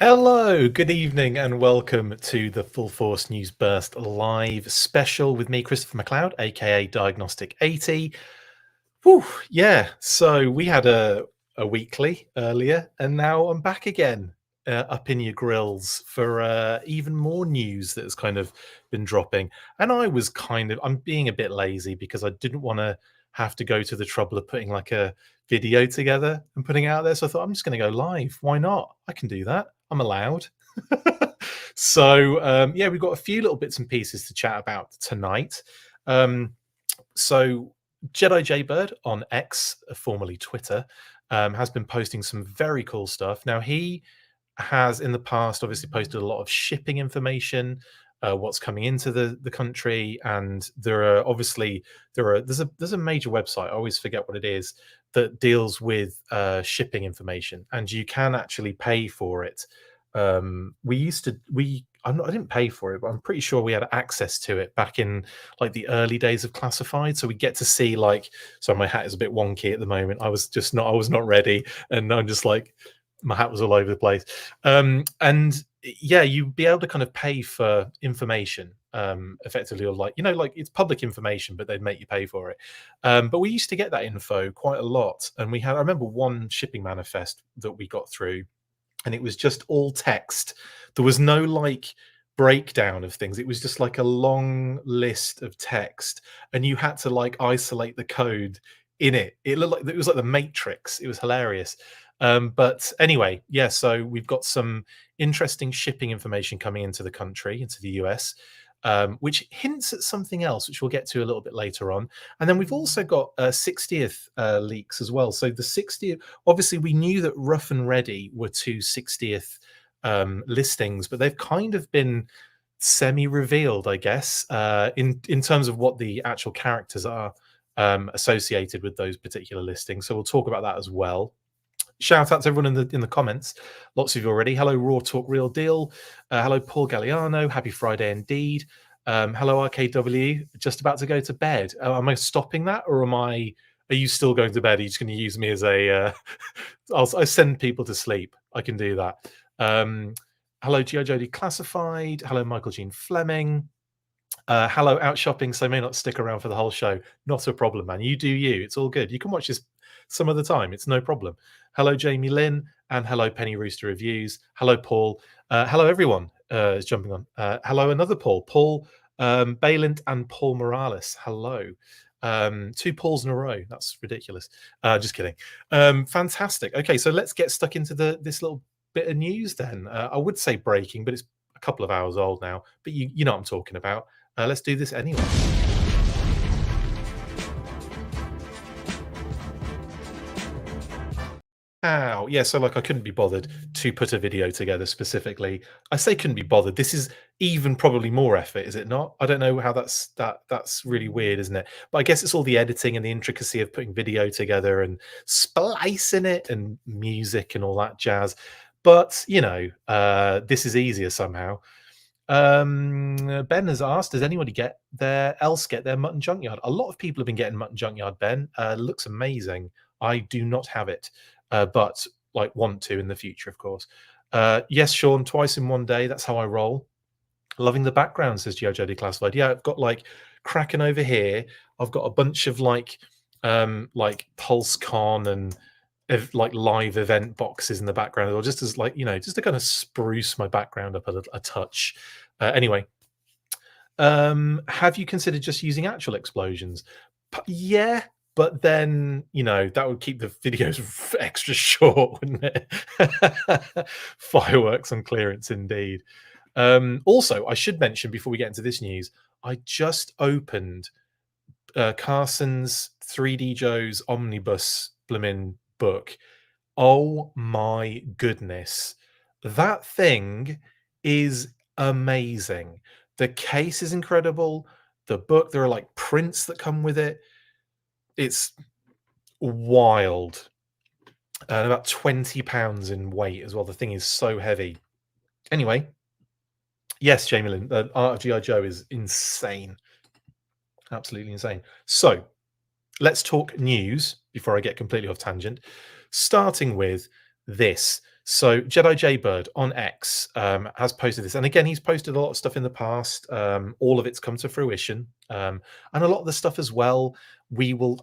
Hello, good evening, and welcome to the Full Force News Burst live special with me, Christopher McLeod, aka Diagnostic 80. Whew, yeah, so we had a weekly earlier, and now I'm back again up in your grills for even more news that has kind of been dropping. And I'm being a bit lazy because I didn't want to have to go to the trouble of putting like a video together and putting it out there. So I thought I'm just going to go live. Why not? I can do that. I'm allowed. Yeah, we've got a few little bits and pieces to chat about tonight. Um, so JEDIJAYBIRD on X, formerly Twitter, has been posting some very cool stuff. Now he has in the past obviously posted a lot of shipping information, what's coming into the country, and there's a major website. I always forget what it is that deals with shipping information, and you can actually pay for it. We used to we I'm not, I didn't pay for it, but I'm pretty sure we had access to it back in like the early days of classified. So we get to see like, sorry, my hat is a bit wonky at the moment. I was not ready, and I'm just like, my hat was all over the place. And yeah, you'd be able to kind of pay for information effectively, or like, like it's public information, but they'd make you pay for it. But we used to get that info quite a lot, and I remember one shipping manifest that we got through, and it was just all text. There was no like breakdown of things. It was just like a long list of text, and you had to like isolate the code in it. It looked like it was like the Matrix. It was hilarious. But anyway, yeah. So we've got some interesting shipping information coming into the country, into the US, which hints at something else, which we'll get to a little bit later on. And then we've also got 60th leaks as well. So the 60th, obviously, we knew that Rough and Ready were two 60th listings, but they've kind of been semi-revealed, I guess, in terms of what the actual characters are associated with those particular listings. So we'll talk about that as well. Shout out to everyone in the comments. Lots of you already. Hello, Raw Talk Real Deal. Hello, Paul Galliano. Happy Friday indeed. Hello, RKW. Just about to go to bed. Am I stopping that, or Are you still going to bed? Are you just going to use me as a? I send people to sleep. I can do that. Hello, Gio Jody Classified. Hello, Michael Jean Fleming. Hello, out shopping, so may not stick around for the whole show. Not a problem, man. You do you. It's all good. You can watch this some other time. It's no problem. Hello, Jamie Lynn, and hello, Penny Rooster Reviews. Hello, Paul. Hello, everyone is jumping on. Hello, another Paul. Paul Balint and Paul Morales. Hello. Two Pauls in a row. That's ridiculous. Just kidding. Fantastic. Okay, so let's get stuck into this little bit of news then. I would say breaking, but it's a couple of hours old now. But you know what I'm talking about. Let's do this anyway. Ow. Yeah, so like I couldn't be bothered to put a video together specifically. I say couldn't be bothered. This is even probably more effort, is it not? I don't know how that's really weird, isn't it? But I guess it's all the editing and the intricacy of putting video together and splicing it and music and all that jazz. But this is easier somehow. Ben has asked, does anybody get their mutton junkyard? A lot of people have been getting mutton junkyard, Ben. Looks amazing. I do not have it, but like want to in the future, of course. Yes, Sean, twice in one day. That's how I roll. Loving the background, says GeoJo Declassified. Yeah, I've got like Kraken over here. I've got a bunch of like PulseCon and like live event boxes in the background, or just as like just to kind of spruce my background up a touch. Anyway, have you considered just using actual explosions? Yeah, but then that would keep the videos extra short, wouldn't it? Fireworks on clearance, indeed. Also, I should mention before we get into this news, I just opened Carson's 3D Joe's omnibus blimmin' book. Oh my goodness. That thing is amazing. The case is incredible. The book, there are like prints that come with it. It's wild. And about 20 pounds in weight as well. The thing is so heavy. Anyway, yes, Jamie Lynn, the Art of G.I. Joe is insane. Absolutely insane. So let's talk news before I get completely off tangent. Starting with this. So Jedi Jaybird on X has posted this, and again, he's posted a lot of stuff in the past. All of it's come to fruition, and a lot of the stuff as well. We will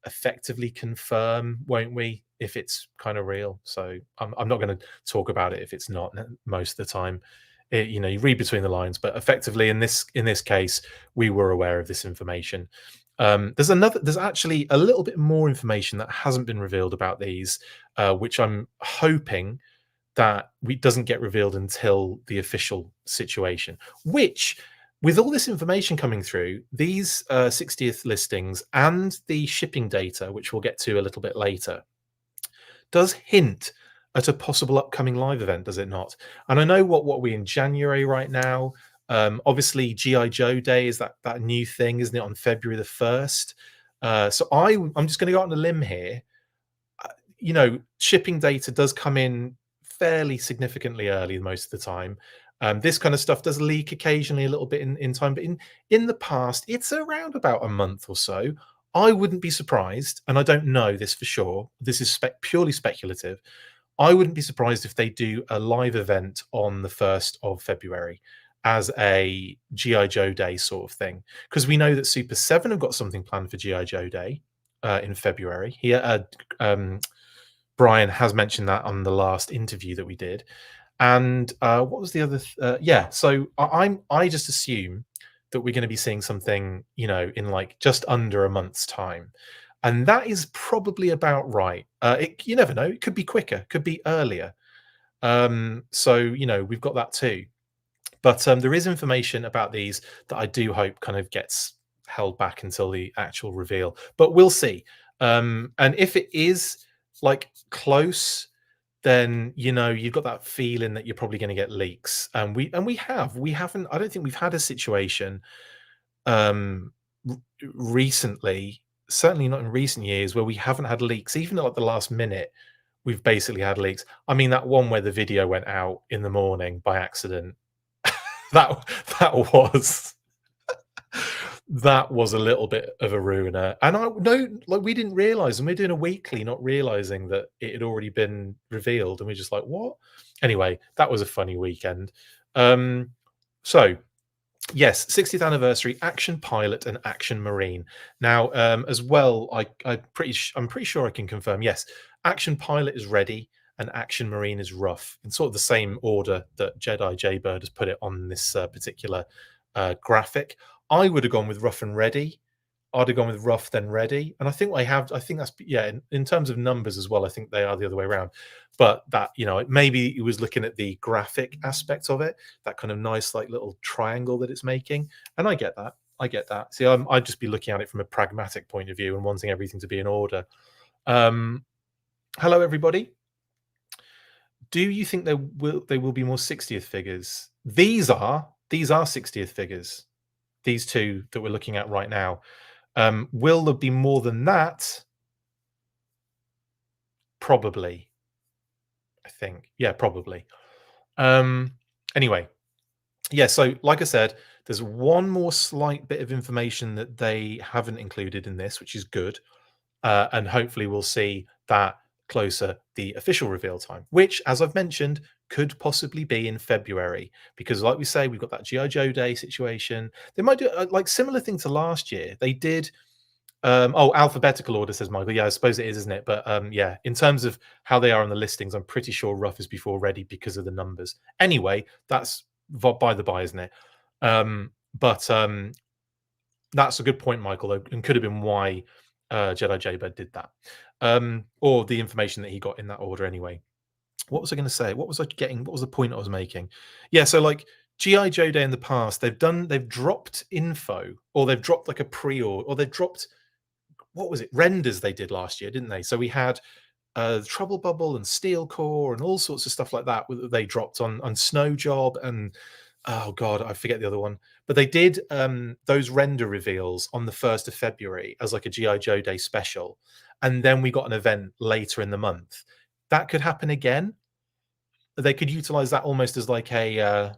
effectively confirm, won't we, if it's kind of real? So I'm not going to talk about it if it's not most of the time. You know, you read between the lines, but effectively in this case, we were aware of this information. There's actually a little bit more information that hasn't been revealed about these, which I'm hoping that we doesn't get revealed until the official situation. Which, with all this information coming through, these 60th listings and the shipping data, which we'll get to a little bit later, does hint at a possible upcoming live event, does it not? And I know what we in January right now. Obviously, GI Joe Day is that new thing, isn't it, on February the 1st? So I'm just going to go out on a limb here. You know, shipping data does come in fairly significantly early most of the time. This kind of stuff does leak occasionally a little bit in time, but in the past, it's around about a month or so. I wouldn't be surprised, and I don't know this for sure. This is purely speculative. I wouldn't be surprised if they do a live event on the 1st of February as a GI Joe Day sort of thing, because we know that Super 7 have got something planned for GI Joe Day in February. Here, Brian has mentioned that on the last interview that we did. And what was the other? Yeah, so I just assume that we're going to be seeing something, you know, in like just under a month's time, and that is probably about right. You never know; it could be quicker, could be earlier. So you know, we've got that too. But there is information about these that I do hope kind of gets held back until the actual reveal. But we'll see. And if it is like close, then you know you've got that feeling that you're probably going to get leaks. And we haven't. I don't think we've had a situation um, recently, certainly not in recent years, where we haven't had leaks. Even at the last minute, we've basically had leaks. I mean, that one where the video went out in the morning by accident. that that was that was a little bit of a ruiner. And I no, like we didn't realize, and we're doing a weekly, not realizing that it had already been revealed, and we're just like, what? Anyway, that was a funny weekend. So yes, 60th anniversary Action Pilot and Action Marine. Now, as well, I'm pretty sure I can confirm. Yes, Action Pilot is ready and Action Marine is rough, in sort of the same order that Jedi Jaybird has put it on this particular graphic. I would have gone with rough and ready. I'd have gone with rough then ready, and I think I think that's yeah. In terms of numbers as well, I think they are the other way around. But that, you know, maybe he was looking at the graphic aspect of it, that kind of nice like little triangle that it's making, and I get that. I get that. See, I'd just be looking at it from a pragmatic point of view and wanting everything to be in order. Hello, everybody. Do you think there will be more 60th figures? These are 60th figures. These two that we're looking at right now. Will there be more than that? Probably. I think. Yeah, probably. Anyway, yeah, so like I said, there's one more slight bit of information that they haven't included in this, which is good. And hopefully we'll see that closer the official reveal time, which, as I've mentioned, could possibly be in February, because like we say, we've got that GI Joe Day situation. They might do like similar thing to last year. They did oh, alphabetical order, says Michael. Yeah, I suppose it is, isn't it? But yeah, in terms of how they are on the listings, I'm pretty sure rough is before ready because of the numbers. Anyway, that's by the by, isn't it? But that's a good point, Michael, and could have been why Jedi Jaybird did that, or the information that he got in that order anyway. What was I going to say? What was I getting? What was the point I was making? Yeah, so like GI Joe Day in the past, they've dropped info, or they've dropped like a pre-order, or they've dropped, what was it, renders they did last year, didn't they? So we had Trouble Bubble and Steel Core and all sorts of stuff like that they dropped on Snow Job, and oh god, I forget the other one. But they did those render reveals on the 1st of February as like a GI Joe Day special, and then we got an event later in the month. That could happen again. They could utilize that almost as like a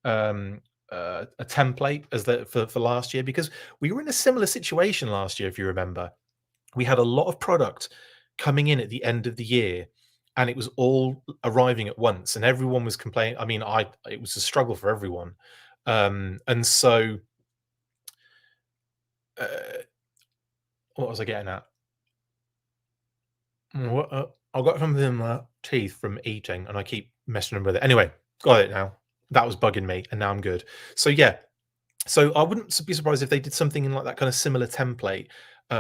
template as for last year, because we were in a similar situation last year. If you remember, we had a lot of product coming in at the end of the year, and it was all arriving at once, and everyone was complaining. I mean, it was a struggle for everyone, and so uh, what was I getting at? What, I got something in my teeth from eating, and I keep messing around with it. Anyway, got it now. That was bugging me, and now I'm good. So yeah, so I wouldn't be surprised if they did something in like that kind of similar template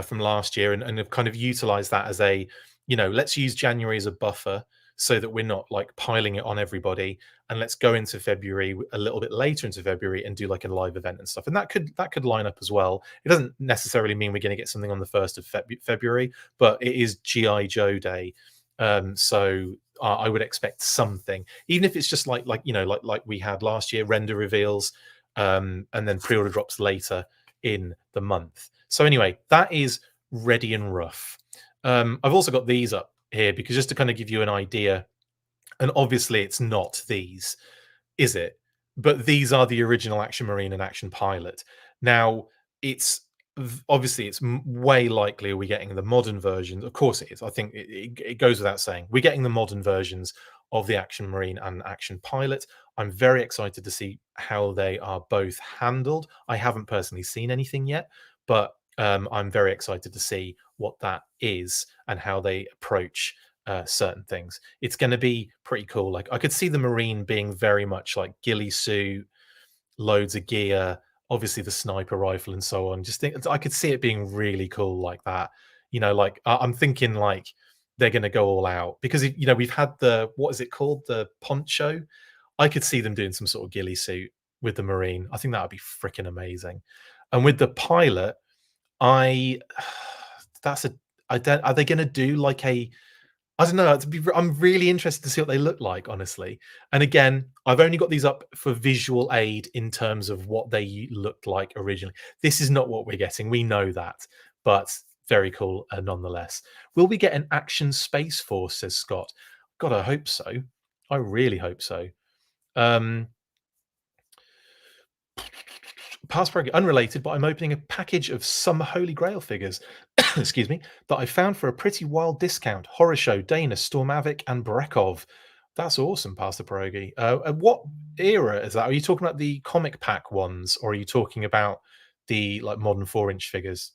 from last year, and have kind of utilized that as a, let's use January as a buffer so that we're not like piling it on everybody, and let's go into February a little bit later into February and do like a live event and stuff, and that could line up as well. It doesn't necessarily mean we're going to get something on the 1st of February, but it is GI Joe Day, so I would expect something, even if it's just like we had last year, render reveals, and then pre-order drops later in the month. So anyway, that is ready and rough. I've also got these up here because just to kind of give you an idea, and obviously it's not these, is it? But these are the original Action Marine and Action Pilot. Now, it's obviously it's way likely we're getting the modern versions. Of course it is. I think it goes without saying. We're getting the modern versions of the Action Marine and Action Pilot. I'm very excited to see how they are both handled. I haven't personally seen anything yet, but I'm very excited to see what that is and how they approach certain things. It's going to be pretty cool. Like I could see the Marine being very much like ghillie suit, loads of gear, obviously the sniper rifle and so on. Just think I could see it being really cool like that. Like I'm thinking like they're going to go all out because we've had the, what is it called, the poncho. I could see them doing some sort of ghillie suit with the Marine. I think that would be freaking amazing. And with the pilot, I that's a I don't are they going to do like a, I don't know. I'm really interested to see what they look like, honestly. And again, I've only got these up for visual aid in terms of what they looked like originally. This is not what we're getting. We know that, but very cool nonetheless. Will we get an Action Space Force? Says Scott. God, I hope so. I really hope so. Past program unrelated, but I'm opening a package of some Holy Grail figures, excuse me, that I found for a pretty wild discount. Horror Show, Dana, Stormavic, and Brekov. That's awesome, Pastor Pierogi. What era is that? Are you talking about the comic pack ones, or are you talking about the like modern 4-inch figures?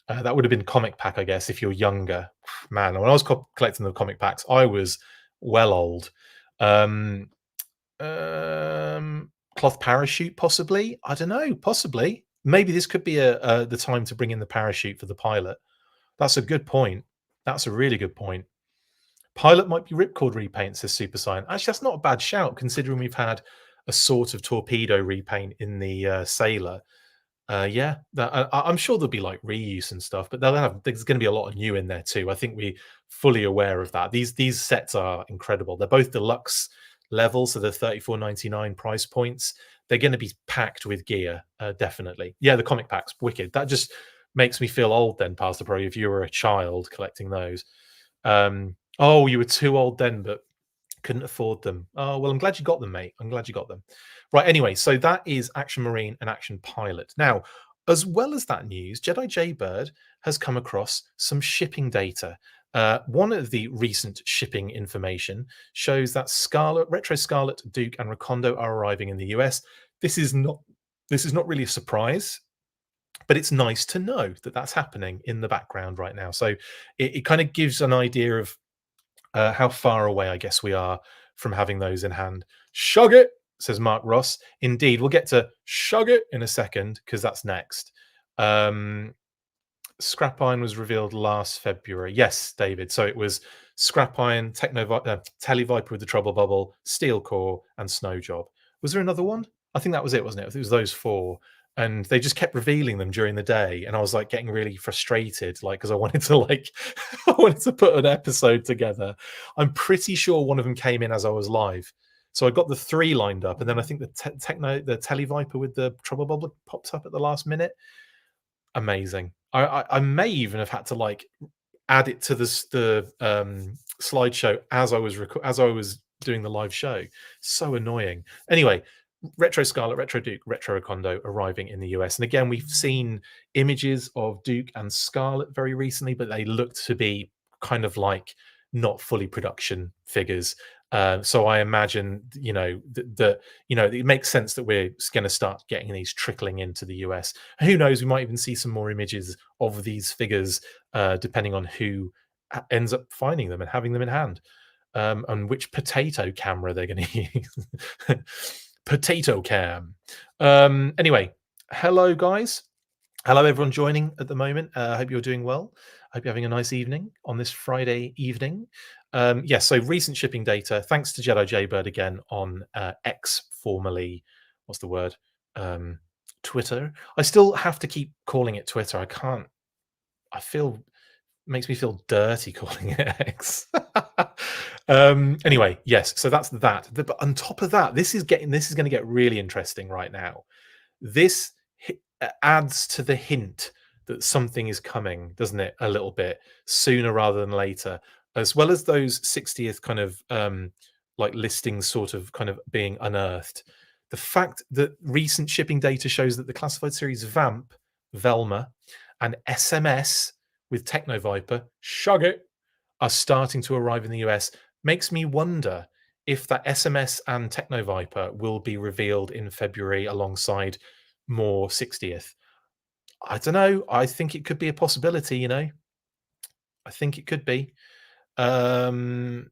That would have been comic pack, I guess, if you're younger. Man, when I was collecting the comic packs, I was well old. Cloth parachute, possibly. I don't know. Possibly. Maybe this could be the time to bring in the parachute for the pilot. That's a good point. That's a really good point. Pilot might be ripcord repaint, says Super Saiyan. Actually, that's not a bad shout, considering we've had a sort of torpedo repaint in the Sailor. Yeah, I'm sure there'll be like reuse and stuff, but there's going to be a lot of new in there too. I think we're fully aware of that. These sets are incredible. They're both deluxe level, so they're 34.99 price points. They're going to be packed with gear, definitely. Yeah, the comic packs, wicked. That just makes me feel old then, Pastor Pro, if you were a child collecting those. Oh, you were too old then, but couldn't afford them. Oh, well, I'm glad you got them, mate. I'm glad you got them. Right, anyway, so that is Action Marine and Action Pilot. Now, as well as that news, Jedi Jaybird has come across some shipping data. One of the recent shipping information shows that Retro Scarlet, Duke, and Recondo are arriving in the US. This is not really a surprise, but it's nice to know that that's happening in the background right now. So it kind of gives an idea of how far away, I guess, we are from having those in hand. Shug it, says Mark Ross. Indeed, we'll get to shug it in a second because that's next. Scrap Iron was revealed last February. Yes, David. So it was Scrap Iron, Televiper with the Trouble Bubble, Steel Core, and Snow Job. Was there another one? I think that was it, wasn't it? It was those 4. And they just kept revealing them during the day, and I was like getting really frustrated, like because I wanted to I wanted to put an episode together. I'm pretty sure one of them came in as I was live, so I got the 3 lined up, and then I think the Televiper with the Trouble Bubble popped up at the last minute. Amazing. I may even have had to like add it to the slideshow as I was doing the live show. So annoying. Anyway, Retro Scarlet, Retro Duke, Retro Recondo arriving in the US. And again, we've seen images of Duke and Scarlet very recently, but they look to be kind of like not fully production figures. So I imagine, that it makes sense that we're going to start getting these trickling into the US. Who knows? We might even see some more images of these figures, depending on who ends up finding them and having them in hand, and which potato camera they're going to use. Potato cam. Anyway, hello guys. Hello, everyone joining at the moment. I hope you're doing well. I hope you're having a nice evening on this Friday evening. Yes, so recent shipping data. Thanks to JEDIJAYBIRD again on X, formerly, what's the word? Twitter. I still have to keep calling it Twitter. I can't. I feel makes me feel dirty calling it X. Anyway, yes. So that's that. But on top of that, this is going to get really interesting right now. This adds to the hint that something is coming, doesn't it? A little bit sooner rather than later, as well as those 60th kind of like listings sort of kind of being unearthed. The fact that recent shipping data shows that the classified series Vamp, Velma, and SMS with Techno Viper, shug it, are starting to arrive in the US makes me wonder if that SMS and Techno Viper will be revealed in February alongside more 60th. I don't know. I think it could be a possibility, I think it could be. Yeah.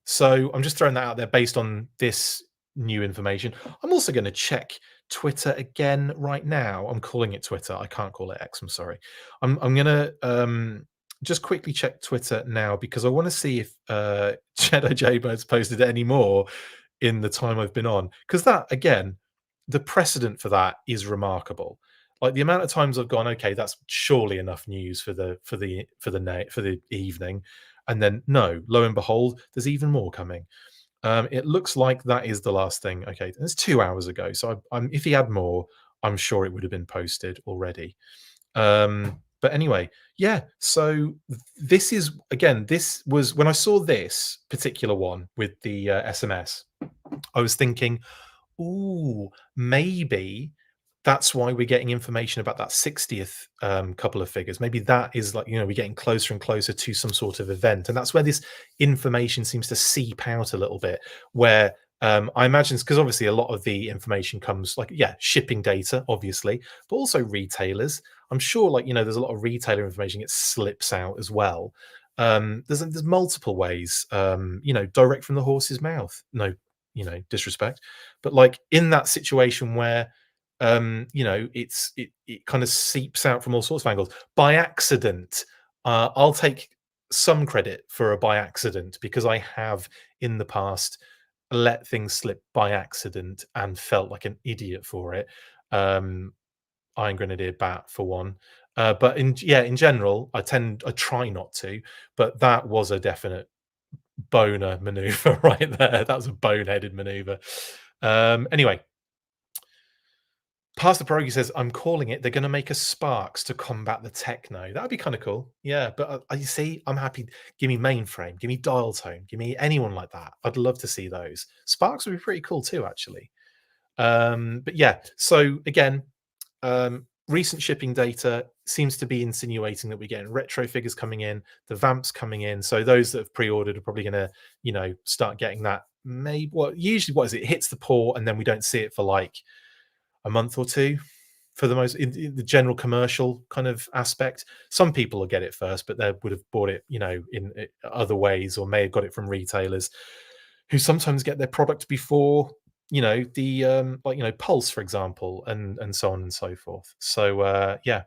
So I'm just throwing that out there based on this new information. I'm also going to check Twitter again right now. I'm calling it Twitter. I can't call it X. I'm sorry. I'm going to just quickly check Twitter now because I want to see if JEDIJAYBIRD's posted any more in the time I've been on. Because that, again, the precedent for that is remarkable. Like the amount of times I've gone, okay, that's surely enough news for the evening, and then no, lo and behold, there's even more coming. It looks like that is the last thing. Okay, it's 2 hours ago. So if he had more, I'm sure it would have been posted already. But anyway, yeah. So this is again. This was when I saw this particular one with the SMS. I was thinking, ooh, maybe that's why we're getting information about that 60th couple of figures. Maybe that is like, we're getting closer and closer to some sort of event. And that's where this information seems to seep out a little bit, where I imagine, because obviously a lot of the information comes like, shipping data, obviously, but also retailers. I'm sure there's a lot of retailer information that slips out as well. There's multiple ways, direct from the horse's mouth. No, disrespect, but like in that situation where it kind of seeps out from all sorts of angles by accident. I'll take some credit for a by accident because I have in the past let things slip by accident and felt like an idiot for it. Iron Grenadier Bat for one. But in general, I try not to, but that was a definite boner maneuver right there. That was a boneheaded maneuver. Anyway, Pastor Pierogi says, I'm calling it. They're going to make a Sparks to combat the Techno. That'd be kind of cool. Yeah, but you see, I'm happy. Give me Mainframe. Give me Dial Tone. Give me anyone like that. I'd love to see those. Sparks would be pretty cool too, actually. But yeah, so again, recent shipping data seems to be insinuating that we're getting retro figures coming in, the Vamps coming in. So those that have pre-ordered are probably going to, start getting that. Maybe usually what is it? It hits the port and then we don't see it for like a month or two for the most in the general commercial kind of aspect. Some people will get it first, but they would have bought it, in other ways, or may have got it from retailers who sometimes get their product before, the Pulse, for example, and so on and so forth. So yeah,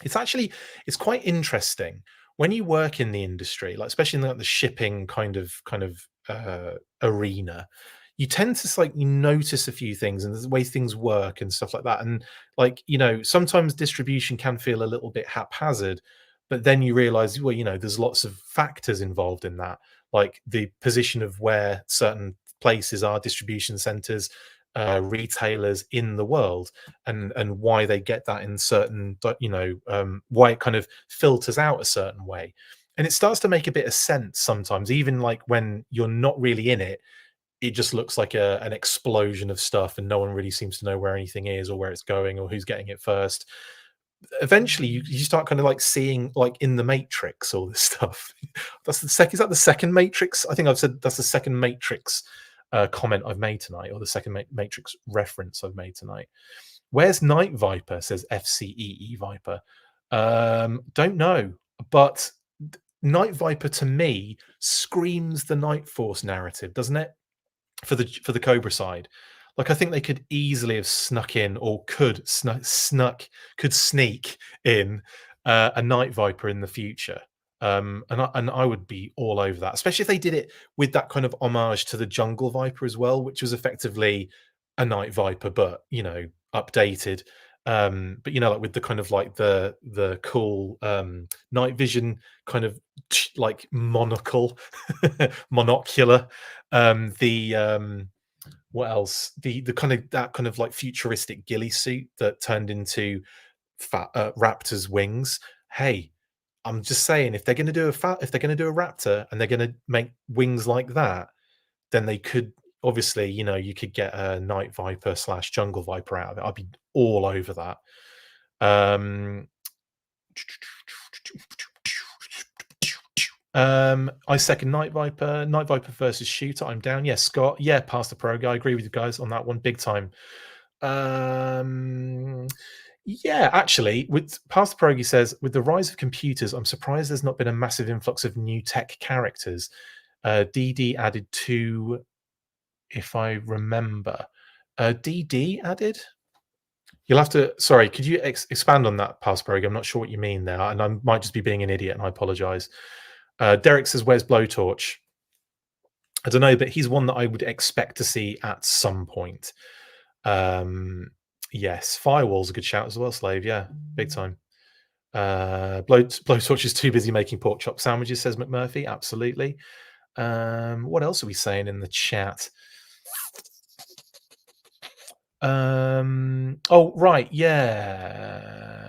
it's quite interesting when you work in the industry, like especially in the shipping kind of arena. You tend to you notice a few things and the way things work and stuff like that. And sometimes distribution can feel a little bit haphazard, but then you realize, well, there's lots of factors involved in that, like the position of where certain places are, distribution centers, retailers in the world, and why they get that in certain, why it kind of filters out a certain way. And it starts to make a bit of sense sometimes, even like when you're not really in it. It just looks like an explosion of stuff and no one really seems to know where anything is or where it's going or who's getting it first. eventually you start kind of like seeing like in the Matrix all this stuff. That's the second. Is that the second Matrix? I think I've said that's the second Matrix comment I've made tonight, or the second Matrix reference I've made tonight. Where's Night Viper? Says FCEE Viper. Don't know, but Night Viper to me screams the Night Force narrative, doesn't it? For the Cobra side, like I think they could easily have snuck in, or could sneak in a Night Viper in the future. And I would be all over that, especially if they did it with that kind of homage to the Jungle Viper as well, which was effectively a Night Viper, but updated. But like with the kind of like the cool night vision kind of like monocle, monocular. The what else? The kind of that kind of like futuristic ghillie suit that turned into raptor's wings. Hey, I'm just saying, if they're going to do if they're going to do a raptor and they're going to make wings like that, then they could obviously, you could get a Night Viper / Jungle Viper out of it. I'd be all over that. I second Night Viper. Night Viper versus Shooter. I'm down. Yeah, Scott. Yeah, Pastor Pro guy. I agree with you guys on that one, big time. Yeah, actually, with Pastor Pierogi says, with the rise of computers, I'm surprised there's not been a massive influx of new tech characters. DD added 2, if I remember. DD added? You'll have to. Sorry, could you expand on that, Pastor Pierogi? I'm not sure what you mean there, and I might just be being an idiot, and I apologize. Derek says, where's Blowtorch? I don't know, but he's one that I would expect to see at some point. Yes, Firewall's a good shout as well, Slave. Yeah, big time. Blowtorch is too busy making pork chop sandwiches, says McMurphy. Absolutely. What else are we saying in the chat? Oh, right. Yeah.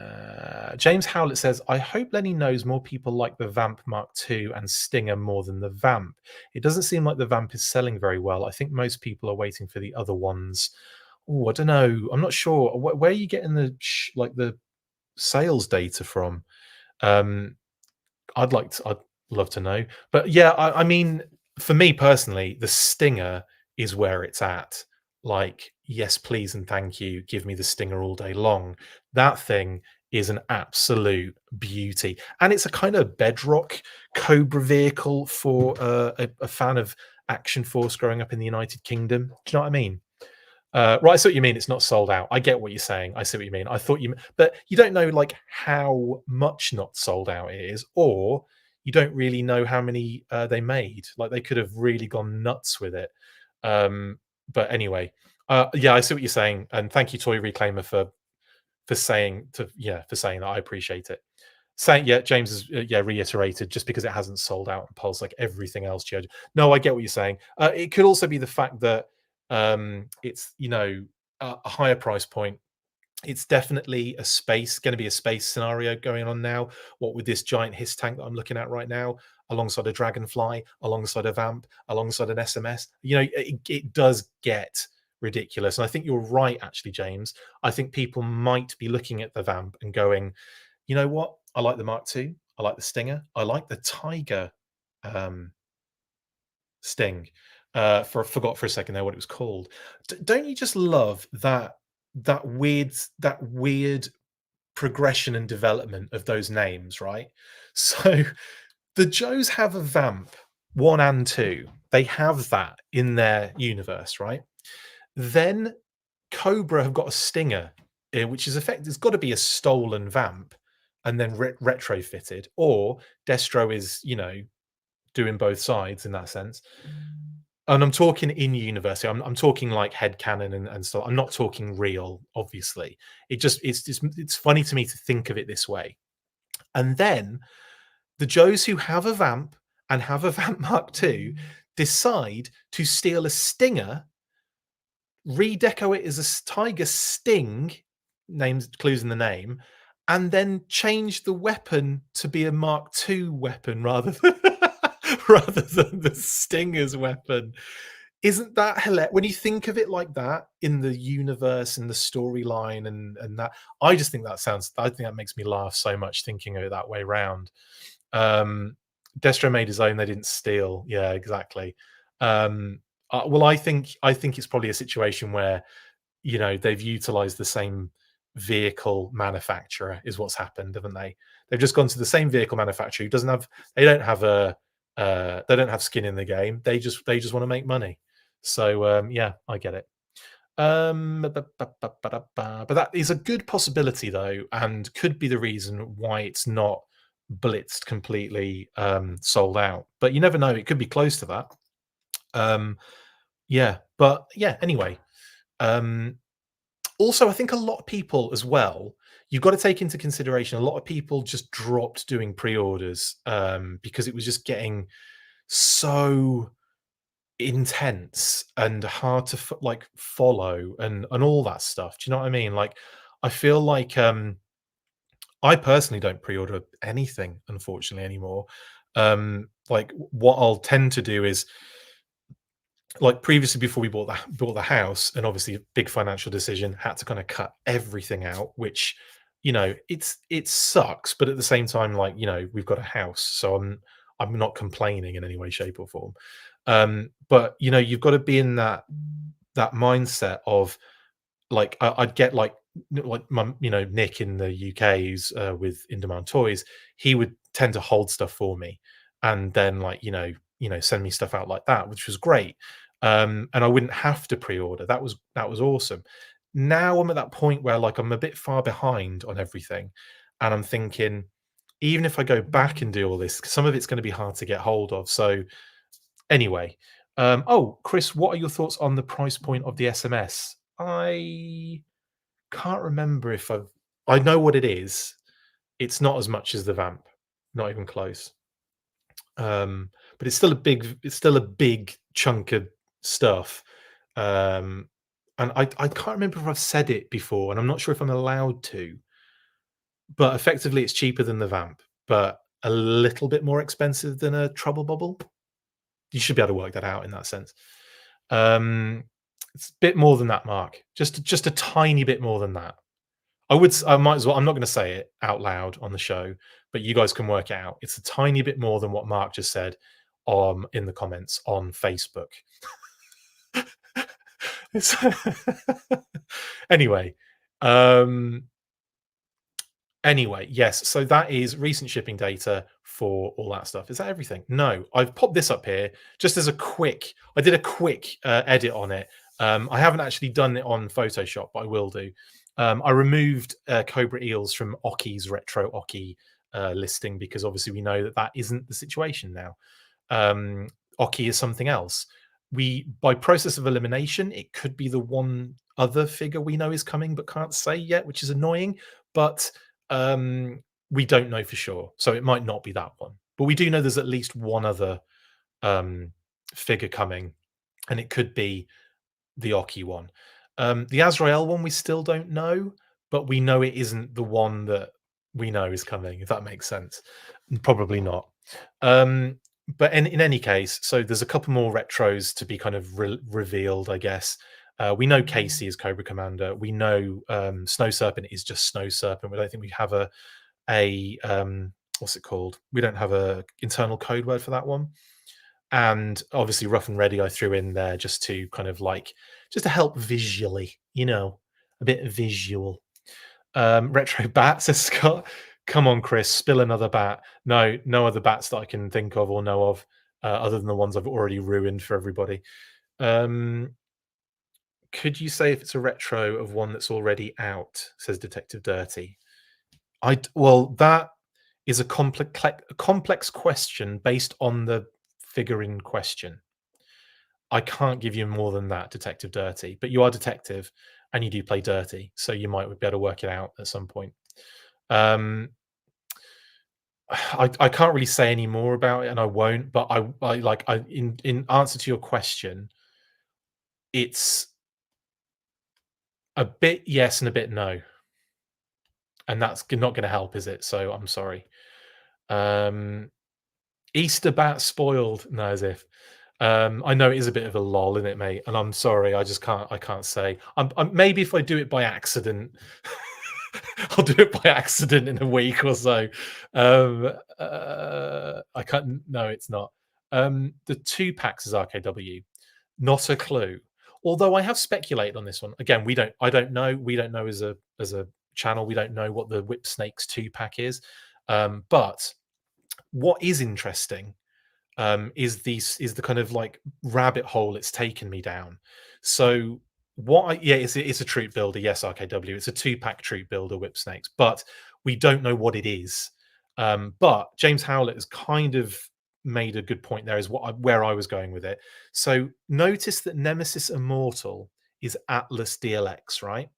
James Howlett says, I hope Lenny knows more people like the Vamp Mark II and Stinger more than the Vamp. It doesn't seem like the Vamp is selling very well. I think most people are waiting for the other ones. Oh, I don't know. I'm not sure. Where are you getting the sales data from? I'd love to know. But yeah, I mean, for me personally, the Stinger is where it's at. Like, yes, please and thank you. Give me the Stinger all day long. That thing is an absolute beauty, and it's a kind of bedrock Cobra vehicle for a fan of Action Force growing up in the United Kingdom. Do you know what I mean? Right, I see what you mean. It's not sold out. I get what you're saying. I see what you mean. I thought but you don't know like how much not sold out it is, or you don't really know how many they made. Like they could have really gone nuts with it. But anyway, yeah, I see what you're saying, and thank you, Toy Reclaimer, for saying for saying that. I appreciate it. Saying James has reiterated, just because it hasn't sold out on Pulse like everything else. Judge, no, I get what you're saying. It could also be the fact that it's a higher price point. It's definitely going to be a space scenario going on now. What with this giant hiss tank that I'm looking at right now, alongside a Dragonfly, alongside a Vamp, alongside an SMS, it does get ridiculous. And I think you're right, actually, James. I think people might be looking at the Vamp and going, you know what? I like the Mark II. I like the Stinger. I like the Tiger Sting. Forgot for a second there what it was called. Don't you just love that weird progression and development of those names, right? So the Joes have a Vamp 1 and 2. They have that in their universe, right? Then Cobra have got a Stinger, which is it's got to be a stolen Vamp and then retrofitted, or Destro is doing both sides in that sense. And I'm talking in universe. I'm talking like headcanon and stuff. I'm not talking real, obviously. It's funny to me to think of it this way. And then the Joes who have a Vamp and have a Vamp Mark II decide to steal a Stinger, redeco it as a Tiger Sting, names clues in the name, and then change the weapon to be a Mark II weapon rather than the Stinger's weapon. Isn't that hilarious when you think of it like that in the universe and the storyline and that? I just think that sounds. I think that makes me laugh so much thinking of it that way round. Um, Destro made his own. They didn't steal. Yeah, exactly. Um, well, I think it's probably a situation where they've utilized the same vehicle manufacturer is what's happened, haven't they? They've just gone to the same vehicle manufacturer who doesn't have they don't have skin in the game. They just want to make money. So yeah, I get it. But that is a good possibility though, and could be the reason why it's not blitzed completely sold out. But you never know; it could be close to that. Yeah, but yeah. Anyway, um, also, I think a lot of people as well, you've got to take into consideration a lot of people just dropped doing pre-orders because it was just getting so intense and hard to like follow and all that stuff. Do you know what I mean? Like, I feel like I personally don't pre-order anything, unfortunately, anymore. Like, what I'll tend to do is like previously before we bought the house, and obviously a big financial decision, had to kind of cut everything out, which it sucks, but at the same time, like, we've got a house, so I'm not complaining in any way, shape, or form. But you've got to be in that mindset of like I'd get like my Nick in the UK, who's with In Demand Toys. He would tend to hold stuff for me, and then like send me stuff out like that, which was great. And I wouldn't have to pre-order. That was awesome. Now I'm at that point where like I'm a bit far behind on everything, and I'm thinking even if I go back and do all this, some of it's going to be hard to get hold of. So anyway, oh, Chris, what are your thoughts on the price point of the SMS? I can't remember if I know what it is. It's not as much as the Vamp, not even close. But it's still a big chunk of stuff. And I can't remember if I've said it before, and I'm not sure if I'm allowed to, but effectively it's cheaper than the Vamp, but a little bit more expensive than a Trouble Bubble. You should be able to work that out in that sense. Um, it's a bit more than that, Mark. Just a tiny bit more than that. I might as well. I'm not going to say it out loud on the show, but you guys can work it out. It's a tiny bit more than what Mark just said in the comments on Facebook. It's anyway, um, Anyway, yes. So that is recent shipping data for all that stuff. Is that everything? No, I've popped this up here just as a quick. I did a quick edit on it. I haven't actually done it on Photoshop, but I will do. I removed Cobra Eels from Oki's retro Oki listing because obviously we know that isn't the situation now. Oki is something else. By process of elimination, it could be the one other figure we know is coming but can't say yet, which is annoying. But we don't know for sure, so it might not be that one. But we do know there's at least one other figure coming, and it could be the Oki one. The Azrael one we still don't know, but we know it isn't the one that we know is coming. If that makes sense, probably not. But in any case, so there's a couple more retros to be kind of revealed, I guess. We know Casey is Cobra Commander. We know Snow Serpent is just Snow Serpent. We don't think we have a what's it called? We don't have a internal code word for that one. And obviously, Rough and Ready I threw in there just to kind of like just to help visually, a bit visual. Retro bat, says Scott. Come on, Chris, spill another bat. No, no other bats that I can think of or know of, other than the ones I've already ruined for everybody. Could you say if it's a retro of one that's already out? Says Detective Dirty. Well, that is a complex question based on the figure in question. I can't give you more than that, Detective Dirty. But you are detective, and you do play dirty, so you might be able to work it out at some point. I can't really say any more about it, and I won't. But in answer to your question, it's a bit yes and a bit no, and that's not going to help, is it? So I'm sorry. Easter bat spoiled. No, as if. I know it is a bit of a lol, isn't it, mate? And I'm sorry, I just can't. I can't say. Maybe if I do it by accident, I'll do it by accident in a week or so. I can't. No, it's not. The two packs is RKW. Not a clue. Although I have speculated on this one. Again, we don't. I don't know. We don't know as a channel. We don't know what the Whip Snakes two pack is. But what is interesting is the kind of like rabbit hole it's taken me down. So yeah, it's a troop builder. Yes, RKW. It's a two pack troop builder, Whip Snakes, but we don't know what it is. But James Howlett has kind of made a good point there. Is where I was going with it. So notice that Nemesis Immortal is Atlas DLX, right?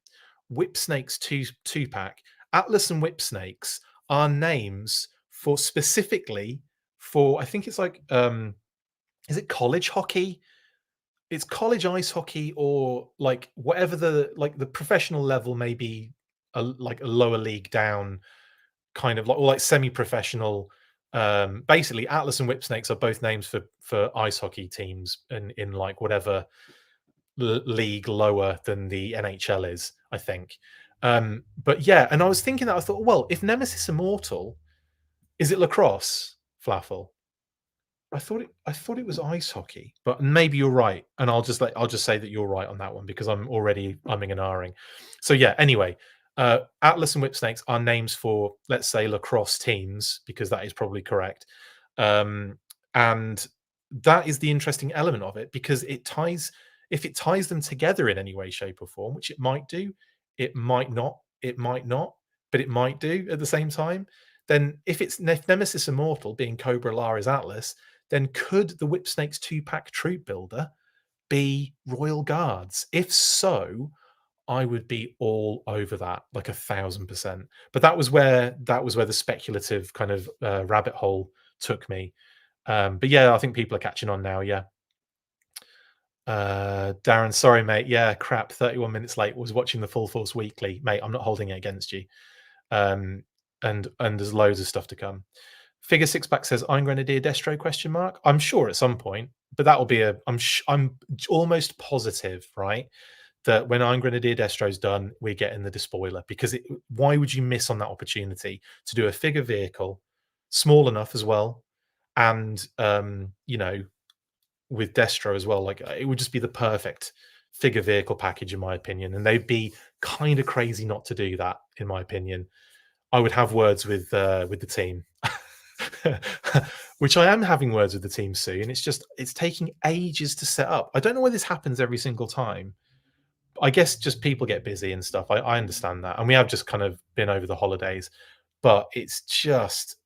Whip Snakes two pack. Atlas and Whip Snakes are names for specifically for, I think it's like is it college hockey? It's college ice hockey, or like whatever the professional level, maybe like a lower league down, kind of like, or like semi-professional. Basically Atlas and Whip Snakes are both names for ice hockey teams in like whatever league lower than the NHL is, I think. But yeah, and I was thinking that, I thought, well, if Nemesis Immortal, is it lacrosse, Flaffle? I thought it was ice hockey, but maybe you're right, and I'll just say that you're right on that one because I'm already umming and ahhing. So yeah, anyway, Atlas and Whip Snakes are names for, let's say, lacrosse teams, because that is probably correct. And that is the interesting element of it, because if it ties them together in any way, shape, or form, which it might do, it might not, but it might do at the same time. Then if Nemesis Immortal being Cobra Lara's Atlas, then could the Whip Snakes two pack troop builder be Royal Guards? If so, I would be all over that, like 1,000%. But that was where the speculative kind of rabbit hole took me. But yeah, I think people are catching on now. Yeah. Darren, sorry, mate. Yeah, crap. 31 minutes late. Was watching the Full Force Weekly, mate. I'm not holding it against you. And there's loads of stuff to come. Figure Six Pack says, "I'm Grenadier Destro?" Question mark. I'm sure at some point, but that will be I'm almost positive, right, that when I'm Grenadier Destro's done, we're getting the despoiler, because why would you miss on that opportunity to do a figure vehicle, small enough as well, and you know, with Destro as well? Like, it would just be the perfect figure vehicle package, in my opinion, and they'd be kind of crazy not to do that, in my opinion. I would have words with the team. Which I am having words with the team soon. It's taking ages to set up. I don't know why this happens every single time. I guess just people get busy and stuff. I understand that, and we have just kind of been over the holidays, but it's just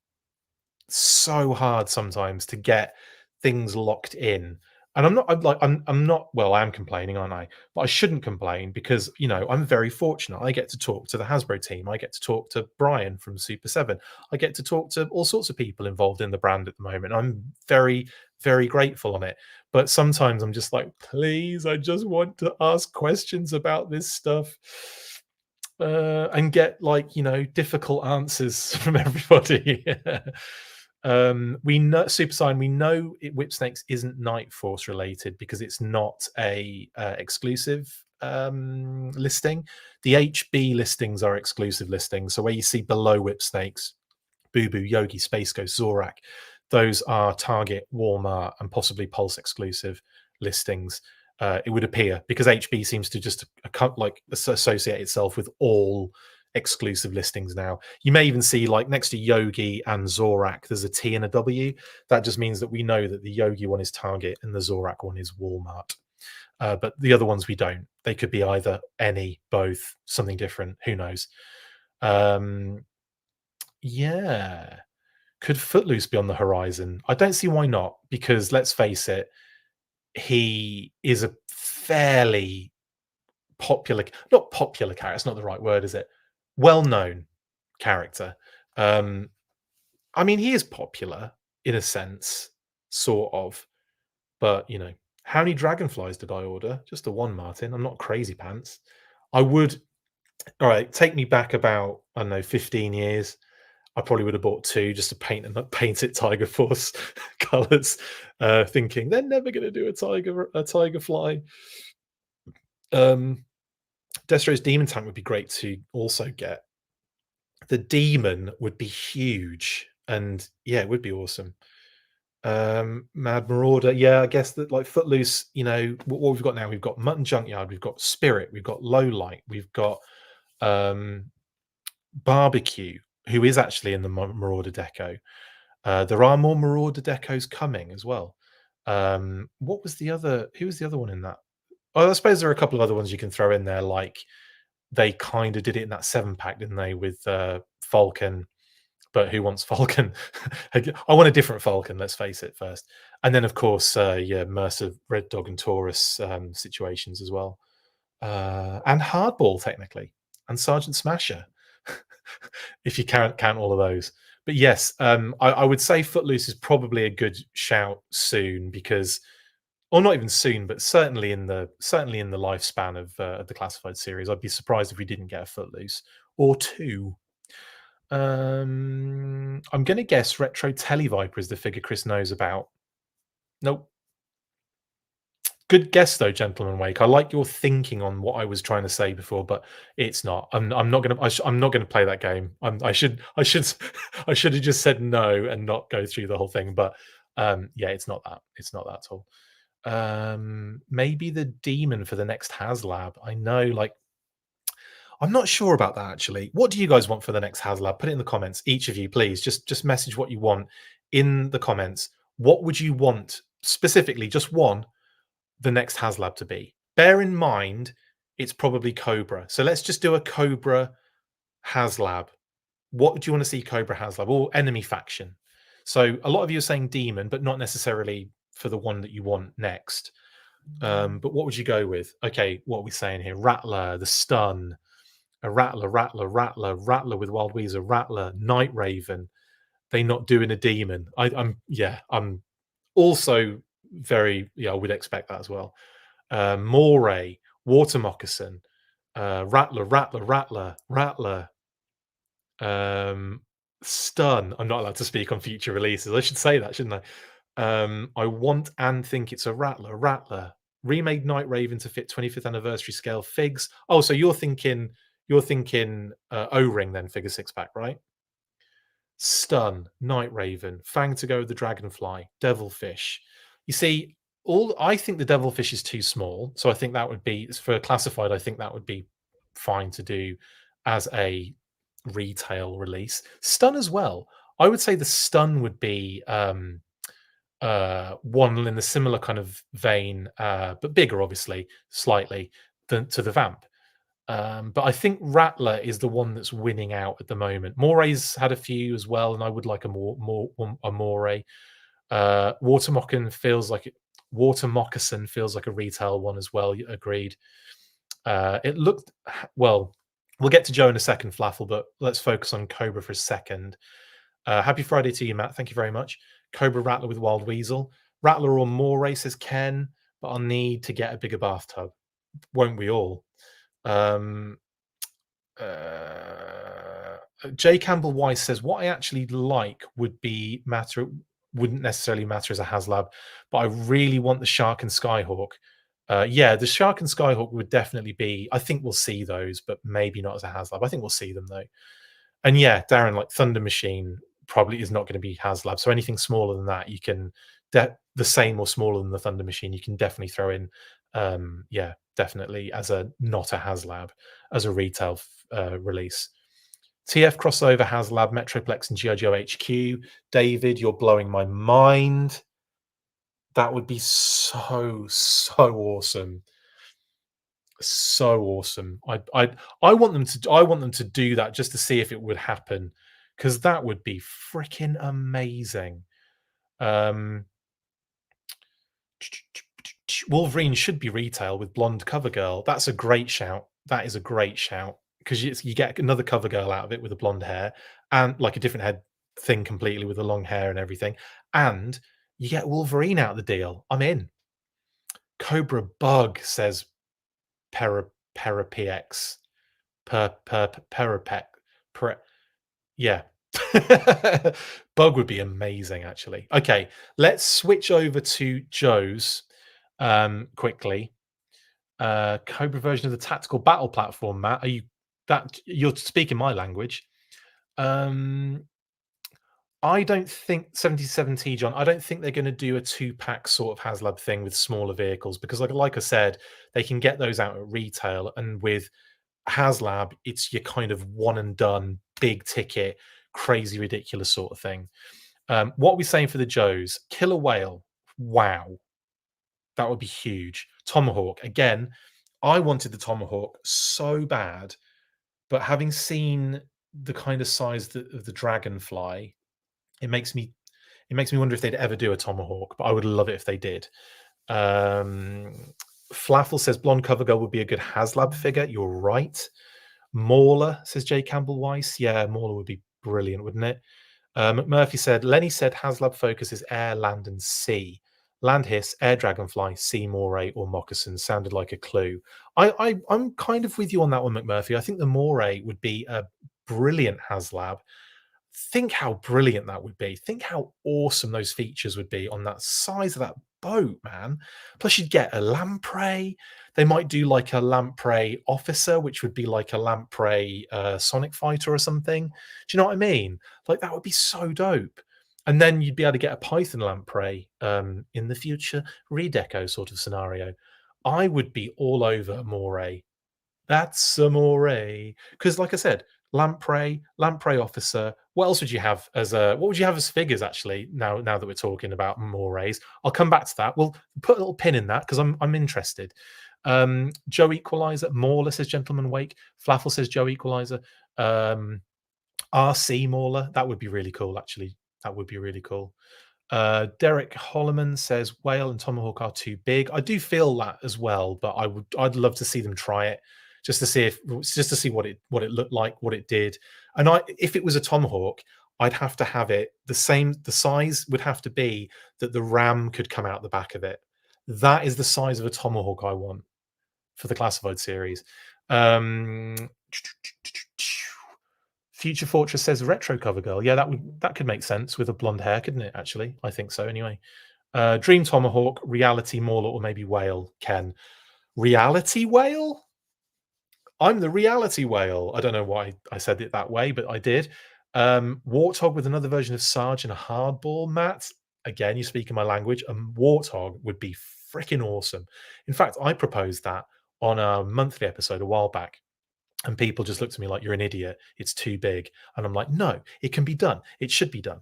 so hard sometimes to get things locked in. And I'm not, well, I am complaining, aren't I? But I shouldn't complain, because, you know, I'm very fortunate. I get to talk to the Hasbro team. I get to talk to Brian from Super 7. I get to talk to all sorts of people involved in the brand at the moment. I'm very, very grateful on it. But sometimes I'm just like, please, I just want to ask questions about this stuff. And get, like, you know, difficult answers from everybody. We know Super Sign. We know Whip Snakes isn't Night Force related, because it's not a exclusive listing. The HB listings are exclusive listings. So where you see below Whip Snakes, Boo Boo, Yogi, Space Ghost, Zorak, those are Target, Walmart, and possibly Pulse exclusive listings. It would appear, because HB seems to just like associate itself with all exclusive listings now. You may even see, like, next to Yogi and Zorak, there's a T and a W. That just means that we know that the Yogi one is Target and the Zorak one is Walmart. But the other ones we don't. They could be either, any, both, something different. Who knows? Yeah. Could Footloose be on the horizon? I don't see why not, because let's face it, he is a fairly popular, not popular character, it's not the right word, is it? Well-known character. I mean, he is popular in a sense, sort of, but, you know, how many dragonflies did I order? Just the one, Martin. I'm not crazy pants. I would, all right, take me back about, I don't know, 15 years. I probably would have bought 2 just to paint it Tiger Force colors, thinking they're never going to do a tiger fly. Destro's Demon Tank would be great to also get. The Demon would be huge, and yeah, it would be awesome. Mad Marauder, yeah, I guess that like Footloose, what we've got now, we've got Mutton Junkyard, we've got Spirit, we've got Low Light, we've got um Barbecue, who is actually in the Marauder deco. There are more Marauder decos coming as well. What was the other? Who was the other one in that? Oh, I suppose there are a couple of other ones you can throw in there. Like they kind of did it in that 7-pack, didn't they? With Falcon, but who wants Falcon? I want a different Falcon. Let's face it first, and then of course, yeah, Mercer, Red Dog, and Taurus situations as well, and Hardball technically, and Sergeant Smasher. If you can't count all of those. But yes, I would say Footloose is probably a good shout soon because, or not even soon, but certainly in the lifespan of the classified series. I'd be surprised if we didn't get a Footloose or 2. I'm going to guess Retro Televiper is the figure Chris knows about. Nope. Good guess though, Gentleman Wake. I like your thinking on what I was trying to say before, but it's not. I'm not gonna. I'm not gonna play that game. I should. I should. I should have just said no and not go through the whole thing. But yeah, it's not that. It's not that at all. Maybe the demon for the next HasLab. I know, like, I'm not sure about that actually. What do you guys want for the next HasLab? Put it in the comments, each of you, please. Just message what you want in the comments. What would you want specifically? Just one the next HasLab to be. Bear in mind, it's probably Cobra. So let's just do a Cobra HasLab. What do you want to see Cobra HasLab or enemy faction? So a lot of you are saying demon, but not necessarily for the one that you want next. But what would you go with? Okay, what are we saying here? Rattler, the stun, a Rattler with Wild Weezer, Rattler, Night Raven. They not doing a demon. I'm also very, I would expect that as well. Moray, Water Moccasin, Rattler, Stun. I'm not allowed to speak on future releases. I should say that, shouldn't I? I want and think it's a Rattler. Remade Night Raven to fit 25th anniversary scale figs. Oh, so you're thinking O-ring then, figure 6-pack, right? Stun, Night Raven, Fang to go with the Dragonfly, Devilfish. You see, I think the Devilfish is too small, so I think that would be for classified. I think that would be fine to do as a retail release. Stun as well. I would say the Stun would be one in the similar kind of vein, but bigger, obviously, slightly than to the Vamp. But I think Rattler is the one that's winning out at the moment. Moray's had a few as well, and I would like a Moray. Water Moccasin feels like a retail one as well. Agreed. It looked well. We'll get to Joe in a second, Flaffle, but let's focus on Cobra for a second. Happy Friday to you, Matt. Thank you very much. Cobra Rattler with Wild Weasel. Rattler or Moray, says Ken, but I'll need to get a bigger bathtub. Won't we all? J. Campbell Weiss says, what I actually like wouldn't necessarily matter as a HasLab, but I really want the Shark and Skyhawk. Yeah, the Shark and Skyhawk would definitely be, I think we'll see those, but maybe not as a HasLab. I think we'll see them though. And yeah, Darren, like Thunder Machine probably is not going to be HasLab. So anything smaller than that, you can, the same or smaller than the Thunder Machine, you can definitely throw in, yeah, definitely as a, not a HasLab, as a retail release. TF crossover, HasLab, Metroplex, and G.I. Joe HQ. David, you're blowing my mind. That would be so awesome. So awesome. I want them to do that just to see if it would happen, because that would be freaking amazing. Wolverine should be retail with blonde cover girl. That's a great shout. That is a great shout, because you get another cover girl out of it with the blonde hair and like a different head thing completely with the long hair and everything, and you get Wolverine out of the deal. I'm in. Cobra Bug, says Perapx. Yeah. Bug would be amazing, actually. Okay, let's switch over to Joe's quickly. Cobra version of the tactical battle platform, Matt. Are you that you're speaking my language? Um, I don't think 77T, John. I don't think they're going to do a two-pack sort of HasLab thing with smaller vehicles because, like I said, they can get those out at retail, and with HasLab, it's your kind of one and done, big ticket, crazy, ridiculous sort of thing. What are we saying for the Joes? Killer whale. Wow, that would be huge. Tomahawk again. I wanted the Tomahawk so bad, but having seen the kind of size of the Dragonfly, it makes me wonder if they'd ever do a Tomahawk. But I would love it if they did. Um, Flaffle says blonde cover girl would be a good HasLab figure. You're right. Mauler says J. Campbell Weiss. Yeah, Mauler would be brilliant, wouldn't it? McMurphy said Lenny said HasLab focuses air, land, and sea. Land hiss, air dragonfly, sea moray, or moccasin sounded like a clue. I'm kind of with you on that one, McMurphy. I think the moray would be a brilliant HasLab. Think how brilliant that would be. Think how awesome those features would be on that size of that boat, man. Plus, you'd get a lamprey. They might do like a lamprey officer, which would be like a lamprey sonic fighter or something. Do you know what I mean? Like that would be so dope. And then you'd be able to get a python lamprey in the future redeco sort of scenario. I would be all over moray. That's amore. Because, like I said, lamprey officer. What else would you have as a? What would you have as figures? Actually, now that we're talking about mores, I'll come back to that. We'll put a little pin in that because I'm interested. Joe Equalizer, Mauler says Gentleman Wake. Flaffle says Joe Equalizer. RC Mauler, that would be really cool. Actually, that would be really cool. Derek Holloman says Whale and Tomahawk are too big. I do feel that as well, but I'd love to see them try it just to see what it looked like, what it did. And if it was a Tomahawk, I'd have to have it the same. The size would have to be that the ram could come out the back of it. That is the size of a Tomahawk I want for the classified series. Um, Future Fortress says retro cover girl. Yeah, that could make sense with a blonde hair, couldn't it? Actually, I think so. Anyway, Dream Tomahawk, Reality Mauler, or maybe Whale. Ken, Reality Whale. I'm the Reality Whale. I don't know why I said it that way, but I did. Warthog with another version of Sarge and a hardball. Matt, again, you speak in my language. A Warthog would be freaking awesome. In fact, I proposed that on a monthly episode a while back. And people just looked at me like, you're an idiot. It's too big. And I'm like, no, it can be done. It should be done.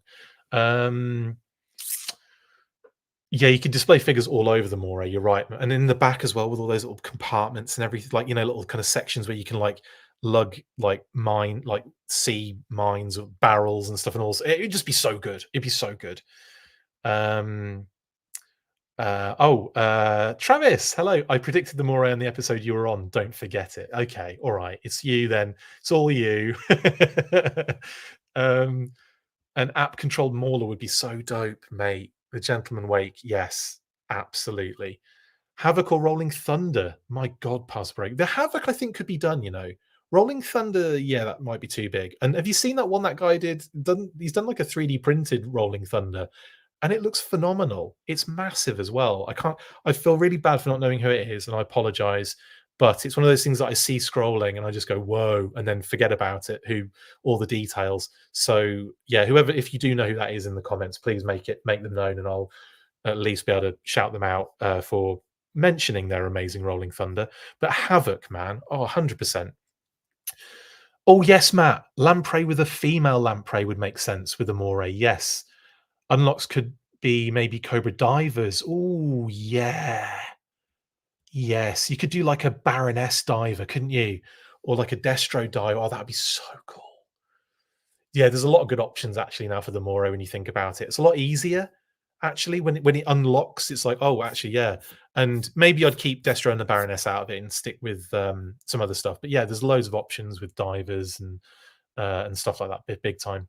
Yeah, you can display figures all over the moray. You're right. And in the back as well, with all those little compartments and everything, like, little kind of sections where you can like lug like sea mines or barrels and stuff. And all it'd just be so good. It'd be so good. Travis, hello. I predicted the moray on the episode you were on. Don't forget it. Okay, all right. It's you then. It's all you. An app-controlled mauler would be so dope, mate. The Gentleman Wake, yes, absolutely. Havoc or Rolling Thunder. My God, pass break. The Havoc, I think, could be done. Rolling Thunder, yeah, that might be too big. And have you seen that one that guy did? He's done like a 3D printed Rolling Thunder, and it looks phenomenal. It's massive as well. I feel really bad for not knowing who it is, and I apologize. But it's one of those things that I see scrolling and I just go, whoa, and then forget about it, all the details. So yeah, whoever, if you do know who that is in the comments, please make them known, and I'll at least be able to shout them out for mentioning their amazing Rolling Thunder. But Havoc, man, 100%. Oh yes, Matt, lamprey with a female lamprey would make sense with a moray. Yes, unlocks could be maybe Cobra Divers. Oh, yeah. Yes, you could do like a Baroness diver, couldn't you? Or like a Destro diver. Oh, that'd be so cool. Yeah, there's a lot of good options actually now for the Moro when you think about it. It's a lot easier actually when it unlocks. It's like, oh, actually, yeah. And maybe I'd keep Destro and the Baroness out of it and stick with some other stuff. But yeah, there's loads of options with divers and stuff like that. Big time.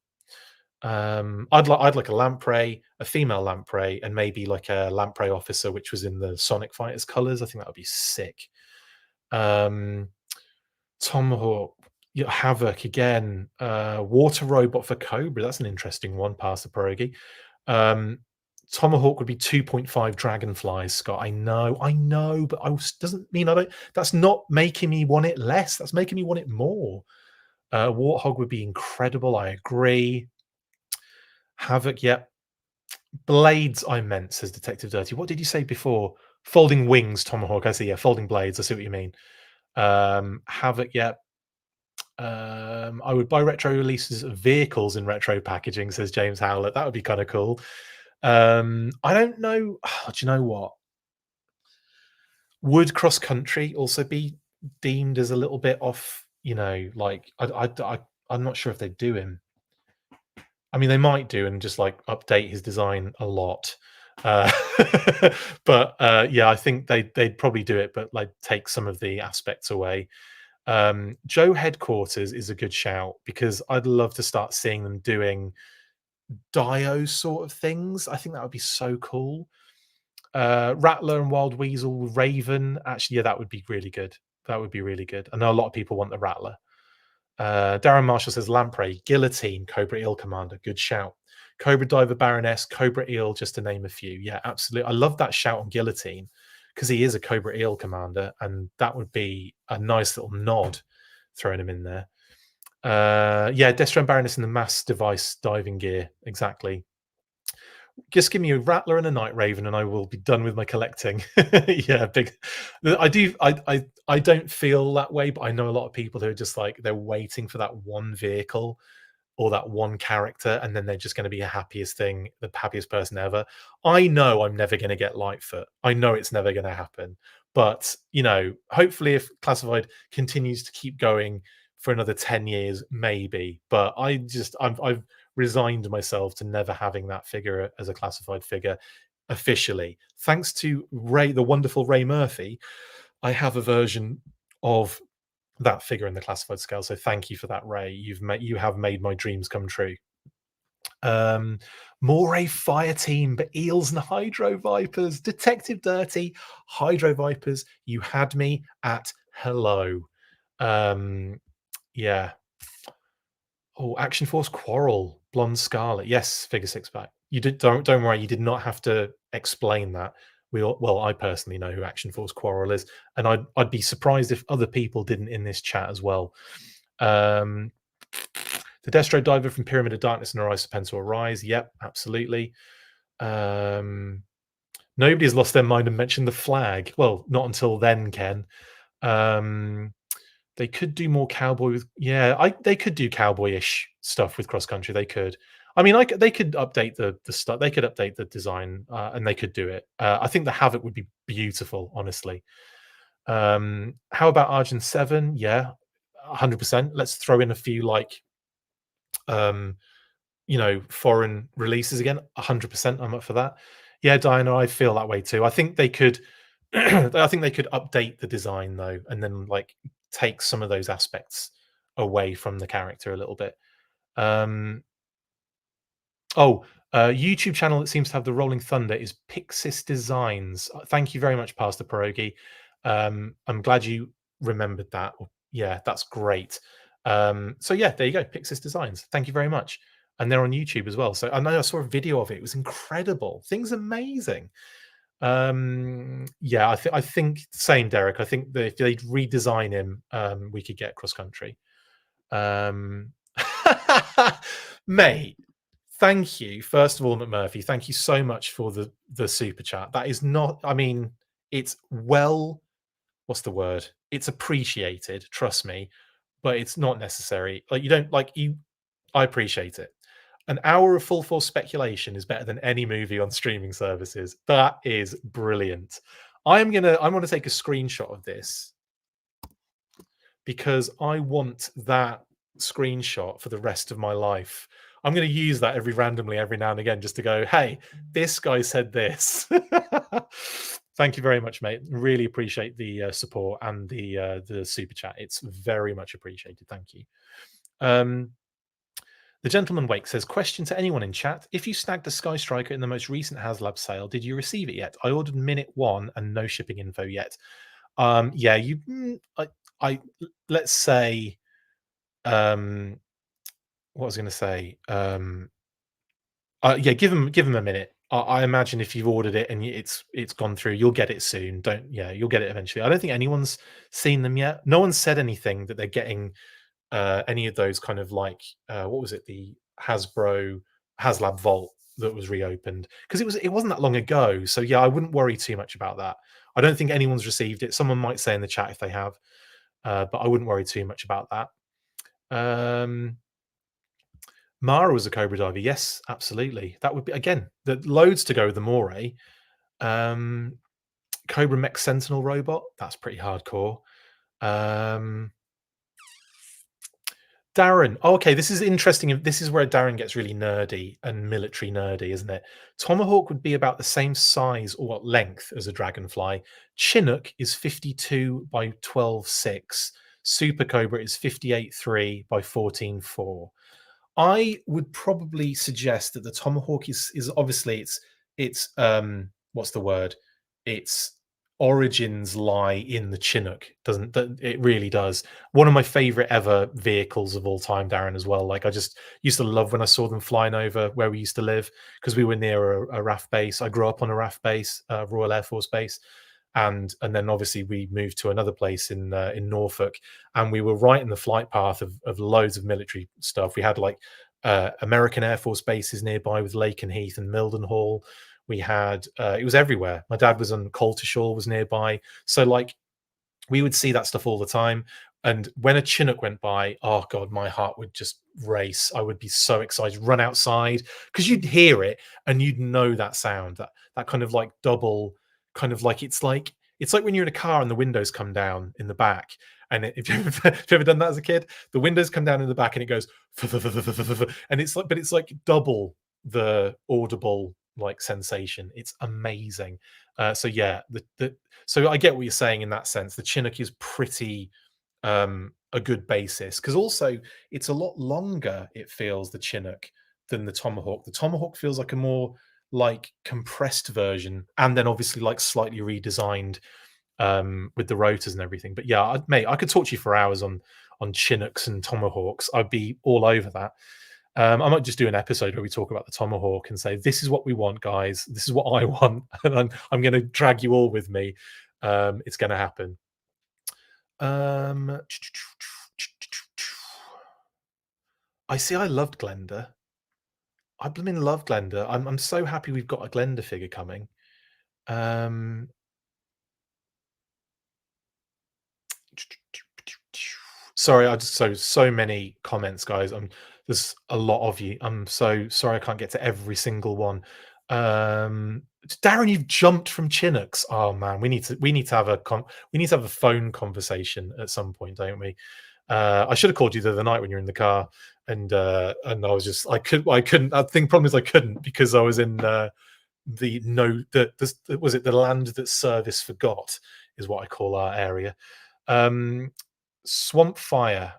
I'd like a lamprey, a female lamprey, and maybe like a lamprey officer, which was in the Sonic Fighters colors. I think that would be sick. Tomahawk. Yeah, Havoc again. Water robot for Cobra. That's an interesting one. Past the pierogi. Um, Tomahawk would be 2.5 dragonflies, Scott. I know, but doesn't mean I don't. That's not making me want it less. That's making me want it more. Warthog would be incredible. I agree. Havoc, yep. Blades, I meant, says Detective Dirty. What did you say before? Folding wings, Tomahawk. I see. Yeah, folding blades. I see what you mean. Havoc, yep. I would buy retro releases of vehicles in retro packaging, says James Howlett. That would be kind of cool. I don't know. Do you know what? Would cross country also be deemed as a little bit off? You know, like I'm not sure if they do him. I mean, they might do and just like update his design a lot. Uh, but yeah, I think they'd probably do it, but like take some of the aspects away. Joe Headquarters is a good shout because I'd love to start seeing them doing Dio sort of things. I think that would be so cool. Rattler and Wild Weasel, Raven. Actually, yeah, that would be really good. That would be really good. I know a lot of people want the Rattler. Darren Marshall says Lamprey, Guillotine, Cobra Eel Commander. Good shout. Cobra Diver Baroness, Cobra Eel, just to name a few. Yeah, absolutely. I love that shout on Guillotine because he is a Cobra Eel commander, and that would be a nice little nod throwing him in there. Yeah, Destro and Baroness in the mass device diving gear. Exactly. Just give me a Rattler and a Night Raven, and I will be done with my collecting. Yeah, big. I do. I don't feel that way, but I know a lot of people who are just like they're waiting for that one vehicle or that one character, and then they're just going to be the happiest thing, the happiest person ever. I know I'm never going to get Lightfoot. I know it's never going to happen. But you know, hopefully, if Classified continues to keep going for another 10 years, maybe. But I've resigned myself to never having that figure as a classified figure officially. Thanks to Ray, the wonderful Ray Murphy, I have a version of that figure in the classified scale. So thank you for that, Ray. You have made my dreams come true. Moray Fire Team, but Eels and Hydro Vipers, Detective Dirty, Hydro Vipers. You had me at hello. Yeah. Oh, Action Force Quarrel, Blonde Scarlet. Yes, figure six pack. You did don't worry, you did not have to explain that. Well, I personally know who Action Force Quarrel is, and I'd be surprised if other people didn't in this chat as well. Um, the Destro Diver from Pyramid of Darkness and Arise Pencil Arise. Yep, absolutely. Nobody has lost their mind and mentioned the flag. Well, not until then, Ken. They could do more cowboy with, yeah. They could do cowboyish stuff with cross country. They could. I mean, they could update the stuff. They could update the design, and they could do it. I think the Havoc would be beautiful, honestly. How about Argent 7? Yeah, 100%. Let's throw in a few like um foreign releases again. 100%. I'm up for that. Yeah, Diana, I feel that way too. I think they could I think they could update the design though, and then like take some of those aspects away from the character a little bit. Um YouTube channel that seems to have the Rolling Thunder is Pixis Designs. Thank you very much, Pastor Pierogi. I'm glad you remembered that. Yeah, that's great. So yeah, there you go, Pixis Designs. Thank you very much. And they're on YouTube as well. So I know I saw a video of it. It was incredible. Things amazing. Yeah, I think same, Derek. I think that if they'd redesign him, we could get cross country. Um, Mate, thank you. First of all, McMurphy, thank you so much for the super chat. That is not, I mean, it's well, what's the word? It's appreciated, trust me, but it's not necessary. Like you don't like you I appreciate it. An hour of full force speculation is better than any movie on streaming services. That is brilliant. I'm gonna take a screenshot of this because I want that screenshot for the rest of my life. I'm going to use that every now and again just to go, hey, this guy said this. Thank you very much, mate. Really appreciate the support and the super chat. It's very much appreciated. Thank you. The Gentleman Wake says, question to anyone in chat. If you snagged a Sky Striker in the most recent HasLab sale, did you receive it yet? I ordered minute one and no shipping info yet. Yeah, I let's say Um, what was I going to say? Yeah, give them a minute. I imagine if you've ordered it and it's gone through, you'll get it soon. Don't Yeah, you'll get it eventually. I don't think anyone's seen them yet. No one said anything that they're getting any of those kind of like what was it, the HasLab Vault that was reopened, because it wasn't that long ago. So yeah, I wouldn't worry too much about that. I don't think anyone's received it. Someone might say in the chat if they have, but I wouldn't worry too much about that. Mara was a Cobra diver. Yes, absolutely. That would be, again, the loads to go with the Moray. Um, Cobra Mech Sentinel robot. That's pretty hardcore. Um, Darren. Oh, okay, this is interesting. This is where Darren gets really nerdy and military nerdy, isn't it? Tomahawk would be about the same size or length as a Dragonfly. Chinook is 52 by 12.6. Super Cobra is 58.3 by 14.4. I would probably suggest that the Tomahawk is obviously it's what's the word? Its origins lie in the Chinook, doesn't it? Really does. One of my favorite ever vehicles of all time, Darren, as well. Like, I just used to love when I saw them flying over where we used to live, because we were near a RAF base. I grew up on a RAF base, Royal Air Force Base, and then obviously we moved to another place in Norfolk, and we were right in the flight path of loads of military stuff. We had like American Air Force bases nearby with Lakenheath and Mildenhall. We had it was everywhere. My dad was on Coltishall, was nearby, so like we would see that stuff all the time. And when a Chinook went by, oh god, my heart would just race. I would be so excited, run outside, because you'd hear it and you'd know that sound, that kind of like double, kind of like it's like when you're in a car and the windows come down in the back. And if you've ever done that as a kid, the windows come down in the back and it goes, and it's like, but it's like double the audible like sensation. It's amazing. So yeah, so I get what you're saying in that sense. The Chinook is pretty a good basis, because also it's a lot longer, it feels, the Chinook, than the Tomahawk. The Tomahawk feels like a more like compressed version, and then obviously like slightly redesigned with the rotors and everything. But yeah, mate, I could talk to you for hours on Chinooks and Tomahawks. I'd be all over that. I might just do an episode where we talk about the Tomahawk and say, this is what we want, guys. This is what I want. And I'm going to drag you all with me. It's going to happen. I see. I loved Glenda. I blooming love Glenda. I'm so happy we've got a Glenda figure coming. Sorry, I just so many comments, guys. There's a lot of you. I'm so sorry I can't get to every single one. Darren, you've jumped from Chinooks. Oh man, we need to have a phone conversation at some point, don't we? I should have called you the other night when you're in the car, and I was just I couldn't. I think problem is I couldn't, because I was in was it the land that service forgot, is what I call our area. Swamp Fire,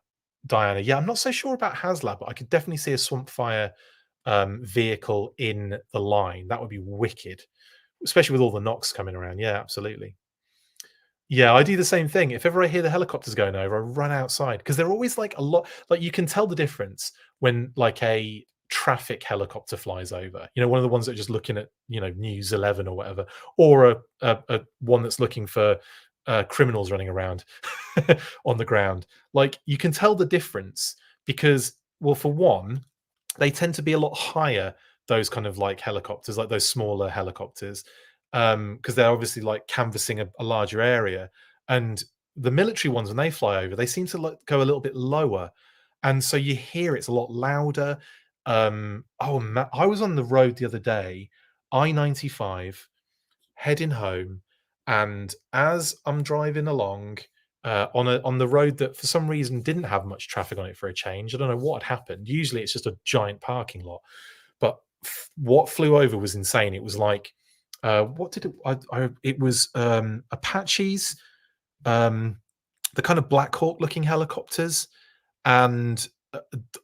Diana. Yeah, I'm not so sure about HasLab, but I could definitely see a Swamp Fire vehicle in the line. That would be wicked, especially with all the knocks coming around. Yeah, absolutely. Yeah, I do the same thing. If ever I hear the helicopters going over, I run outside, because they're always like a lot. Like, you can tell the difference when like a traffic helicopter flies over. You know, one of the ones that are just looking at, News 11 or whatever, or a one that's looking for criminals running around on the ground. Like, you can tell the difference because, well, for one, they tend to be a lot higher. Those kind of like helicopters, like those smaller helicopters, because they're obviously like canvassing a larger area. And the military ones, when they fly over, they seem to go a little bit lower, and so you hear it's a lot louder. I was on the road the other day, I-95, heading home, and as I'm driving along on the road that for some reason didn't have much traffic on it for a change. I don't know what had happened. Usually it's just a giant parking lot, but what flew over was insane. It was like what did it was Apaches, the kind of Black Hawk looking helicopters, and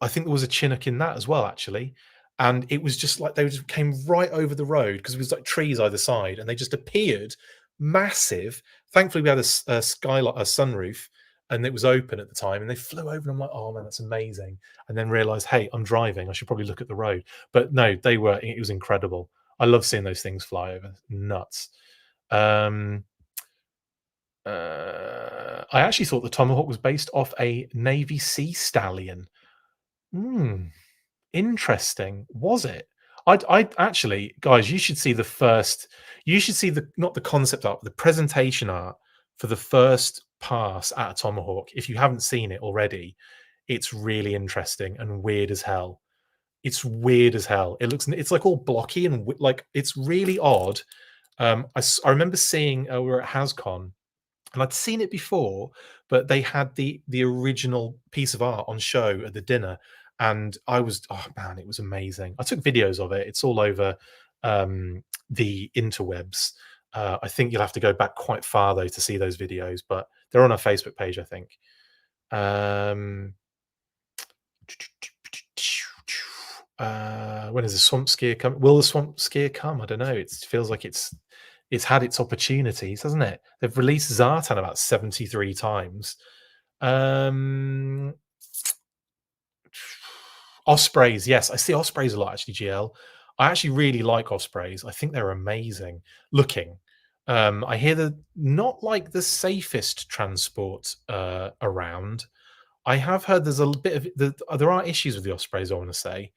I think there was a Chinook in that as well, actually. And it was just like they just came right over the road, because it was like trees either side, and they just appeared massive. Thankfully, we had a skylight, a sunroof, and it was open at the time, and they flew over, and I'm like, oh man, that's amazing. And then realized, hey, I'm driving, I should probably look at the road. But no, it was incredible. I love seeing those things fly over. Nuts. um I actually thought the Tomahawk was based off a Navy Sea Stallion. Hmm, interesting. Was it? I actually, guys, you should see the first. You should see the not the concept art, but the presentation art for the first pass at a Tomahawk. If you haven't seen it already, it's really interesting and weird as hell. It's weird as hell. It's like all blocky and like it's really odd. I remember seeing we were at HasCon, and I'd seen it before, but they had the original piece of art on show at the dinner, and I was, oh man, it was amazing. I took videos of it. It's all over the interwebs. I think you'll have to go back quite far though to see those videos, but they're on our Facebook page, I think. Um, when is the swamp skier come? Will the swamp skier come? I don't know. It feels like it's had its opportunities, hasn't it? They've released Zartan about 73 times. Um, Ospreys, yes, I see Ospreys a lot actually, GL. I actually really like Ospreys. I think they're amazing looking. I hear they're not like the safest transport around. I have heard there's a bit of there are issues with the Ospreys, I want to say,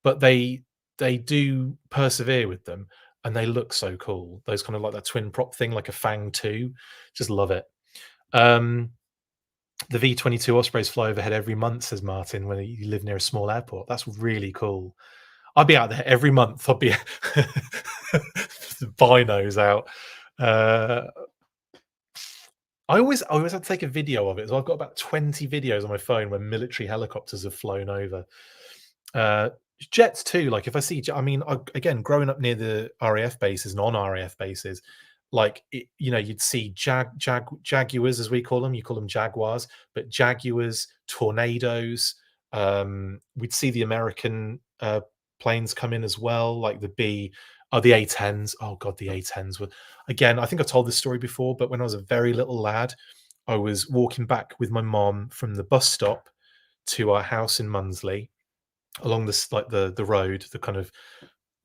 but they do persevere with them, and they look so cool. Those kind of like that twin prop thing, like a Fang 2. Just love it. Um, the V-22 Ospreys fly overhead every month, says Martin, when you live near a small airport. That's really cool. I'll be out there every month. I'll be binos out. I always had to take a video of it. So I've got about 20 videos on my phone when military helicopters have flown over. Jets too. Like if I see, I mean, again, growing up near the RAF bases and on RAF bases, like you'd see Jaguars, as we call them. You call them Jaguars, but Jaguars, Tornadoes. We'd see the American planes come in as well, like the A-10s. Oh god, the A-10s were, again, I think I told this story before, but when I was a very little lad, I was walking back with my mom from the bus stop to our house in Munsley, along this like the road, the kind of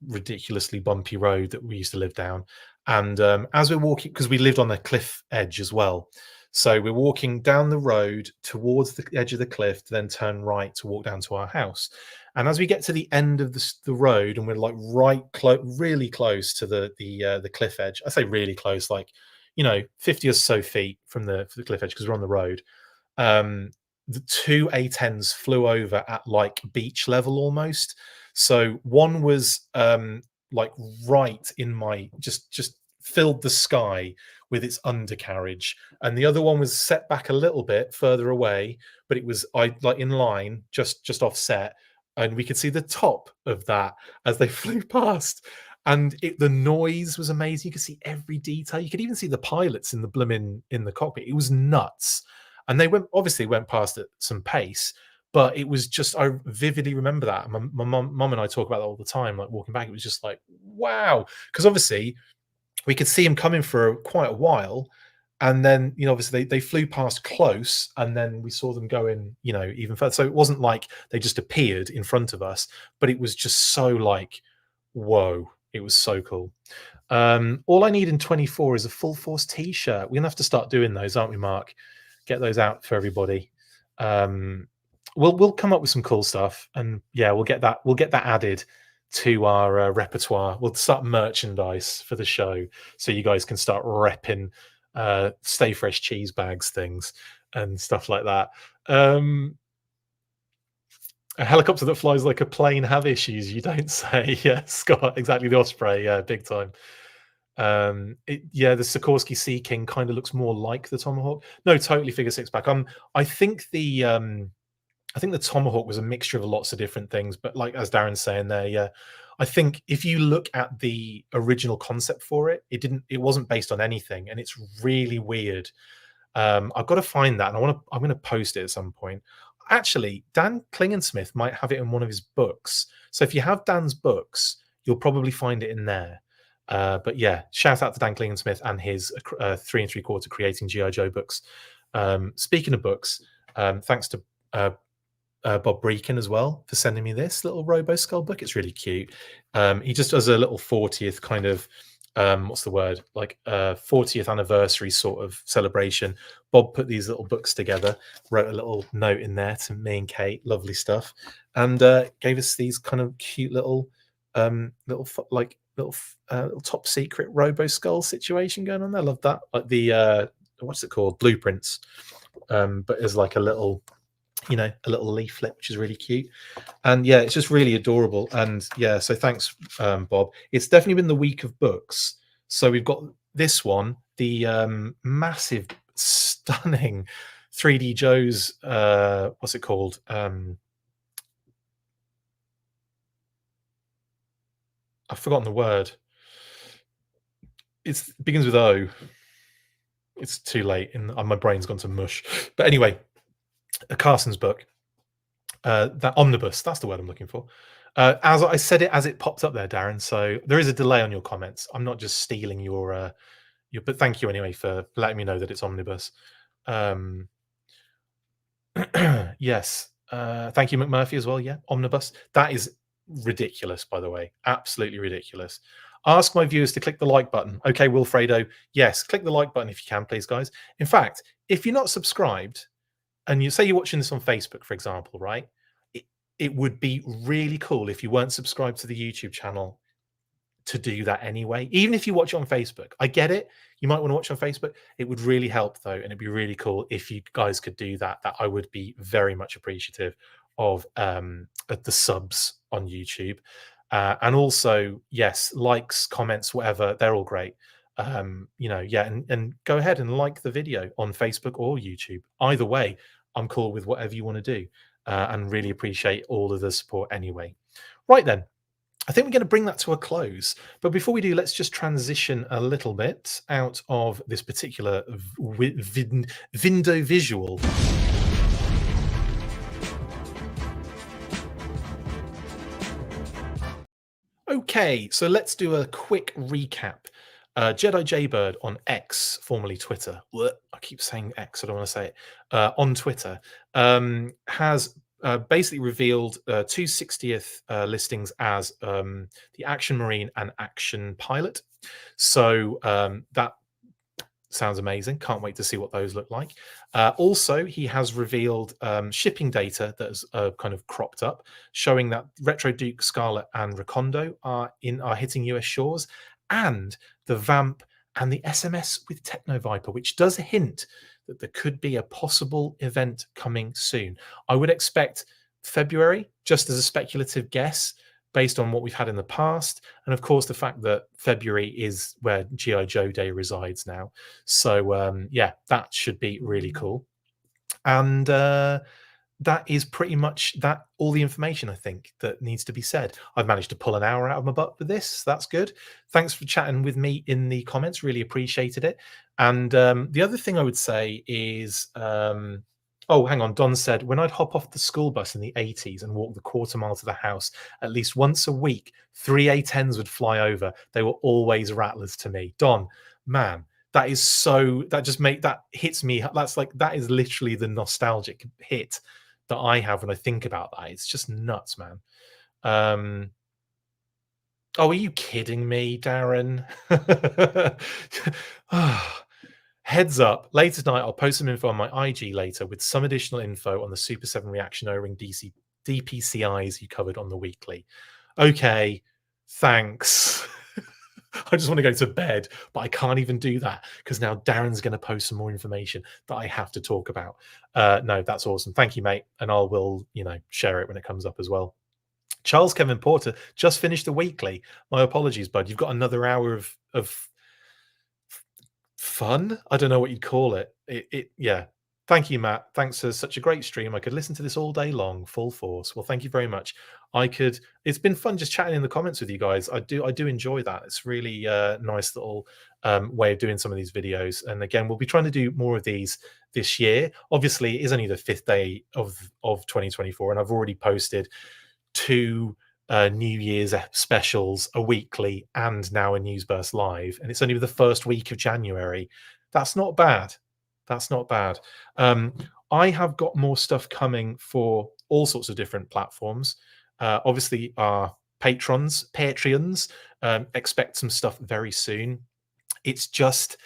ridiculously bumpy road that we used to live down. And as we're walking, because we lived on a cliff edge as well, so we're walking down the road towards the edge of the cliff to then turn right to walk down to our house. And as we get to the end of the road, and we're like really close to the cliff edge. I say really close, like 50 or so feet from the cliff edge, because we're on the road. The two A-10s flew over at like beach level almost. So one was like right in my just filled the sky with its undercarriage, and the other one was set back a little bit further away, but it was like in line, just offset, and we could see the top of that as they flew past. And the noise was amazing. You could see every detail. You could even see the pilots in the cockpit. It was nuts. And they obviously went past at some pace, but it was just, I vividly remember that. My mom and I talk about that all the time, like walking back. It was just like, wow. Because obviously we could see him coming for quite a while. And then, obviously they flew past close, and then we saw them going, even further. So it wasn't like they just appeared in front of us, but it was just so like, whoa, it was so cool. All I need in 24 is a Full Force t-shirt. We're gonna have to start doing those, aren't we, Mark? Get those out for everybody. We'll come up with some cool stuff, and yeah, we'll get that added to our repertoire. We'll start merchandise for the show, so you guys can start repping Stay Fresh cheese bags things and stuff like that. A helicopter that flies like a plane have issues, you don't say. Yeah, Scott, exactly. The Osprey, yeah, big time. The Sikorsky Sea King kind of looks more like the Tomahawk. No, totally figure six pack. I think the Tomahawk was a mixture of lots of different things, but like as Darren's saying there, yeah, I think if you look at the original concept for it, it wasn't based on anything, and it's really weird. I've got to find that, and I'm going to post it at some point. Actually, Dan Klingensmith might have it in one of his books. So if you have Dan's books, you'll probably find it in there. But yeah, shout out to Dan Klingensmith and his 3 3/4 Creating G.I. Joe books. Speaking of books, thanks to uh, Bob Breakin as well for sending me this little Robo Skull book. It's really cute. He just does a little 40th kind of what's the word, like 40th anniversary sort of celebration. Bob put these little books together, wrote a little note in there to me and Kate, lovely stuff, and gave us these kind of cute little little top secret Robo Skull situation going on there. I love that, like the what's it called, blueprints, but as like a little, you know, a little leaflet, which is really cute. And yeah, it's just really adorable. And yeah, so thanks, Bob. It's definitely been the week of books. So we've got this one, the massive, stunning 3D Joe's, what's it called? I've forgotten the word. It begins with O. It's too late, and my brain's gone to mush. But anyway, a Carson's book. That omnibus, that's the word I'm looking for. As I said it as it popped up there, Darren. So there is a delay on your comments. I'm not just stealing your, but thank you anyway for letting me know that it's omnibus. Um, yes. Thank you, McMurphy, as well. Yeah, omnibus. That is ridiculous, by the way. Absolutely ridiculous. Ask my viewers to click the like button. Okay, Wilfredo. Yes, click the like button if you can, please, guys. In fact, if you're not subscribed, and you say you're watching this on Facebook, for example, right? It would be really cool if you weren't subscribed to the YouTube channel to do that anyway. Even if you watch it on Facebook, I get it. You might want to watch on Facebook. It would really help though, and it'd be really cool if you guys could do that. That I would be very much appreciative of the subs on YouTube, and also yes, likes, comments, whatever. They're all great. You know, yeah, and go ahead and like the video on Facebook or YouTube. Either way, I'm cool with whatever you want to do, and really appreciate all of the support anyway. Right then, I think we're going to bring that to a close. But before we do, let's just transition a little bit out of this particular Vindo visual. Okay, so let's do a quick recap. Jedi Jaybird on X, formerly Twitter. I keep saying X, I don't want to say it. On Twitter, has basically revealed two 60th listings as the Action Marine and Action Pilot. So that sounds amazing. Can't wait to see what those look like. Also, he has revealed shipping data that has kind of cropped up, showing that Retro Duke, Scarlet, and Recondo are hitting US shores, and the Vamp and the SMS with Techno Viper, which does hint that there could be a possible event coming soon. I would expect February, just as a speculative guess, based on what we've had in the past, and of course the fact that February is where GI Joe Day resides now. So yeah, that should be really cool. And that is pretty much that, all the information I think that needs to be said. I've managed to pull an hour out of my butt with this. That's good. Thanks for chatting with me in the comments. Really appreciated it. And the other thing I would say is, oh, hang on. Don said, when I'd hop off the school bus in the 80s and walk the quarter mile to the house, at least once a week, 3 A10s would fly over. They were always rattlers to me. Don, man, that is so, that hits me. That's like, that is literally the nostalgic hit that I have when I think about that. It's just nuts, man. Oh, are you kidding me, Darren? Heads up, later tonight I'll post some info on my IG later with some additional info on the Super 7 Reaction O-Ring DPCIs you covered on the weekly. Okay, thanks. I just want to go to bed, but I can't even do that because now Darren's going to post some more information that I have to talk about. No, that's awesome. Thank you, mate. And I will, you know, share it when it comes up as well. Charles Kevin Porter just finished the weekly. My apologies, bud. You've got another hour of fun. I don't know what you'd call it. Yeah. Thank you, Matt. Thanks for such a great stream. I could listen to this all day long, full force. Well, thank you very much. It's been fun just chatting in the comments with you guys. I do enjoy that. It's really nice little way of doing some of these videos. And again, we'll be trying to do more of these this year. Obviously, it is only the 5th day of 2024, and I've already posted 2 New Year's specials, a weekly, and now a Newsburst live. And it's only the first week of January. That's not bad. That's not bad. I have got more stuff coming for all sorts of different platforms. Obviously, our Patreons, expect some stuff very soon. It's just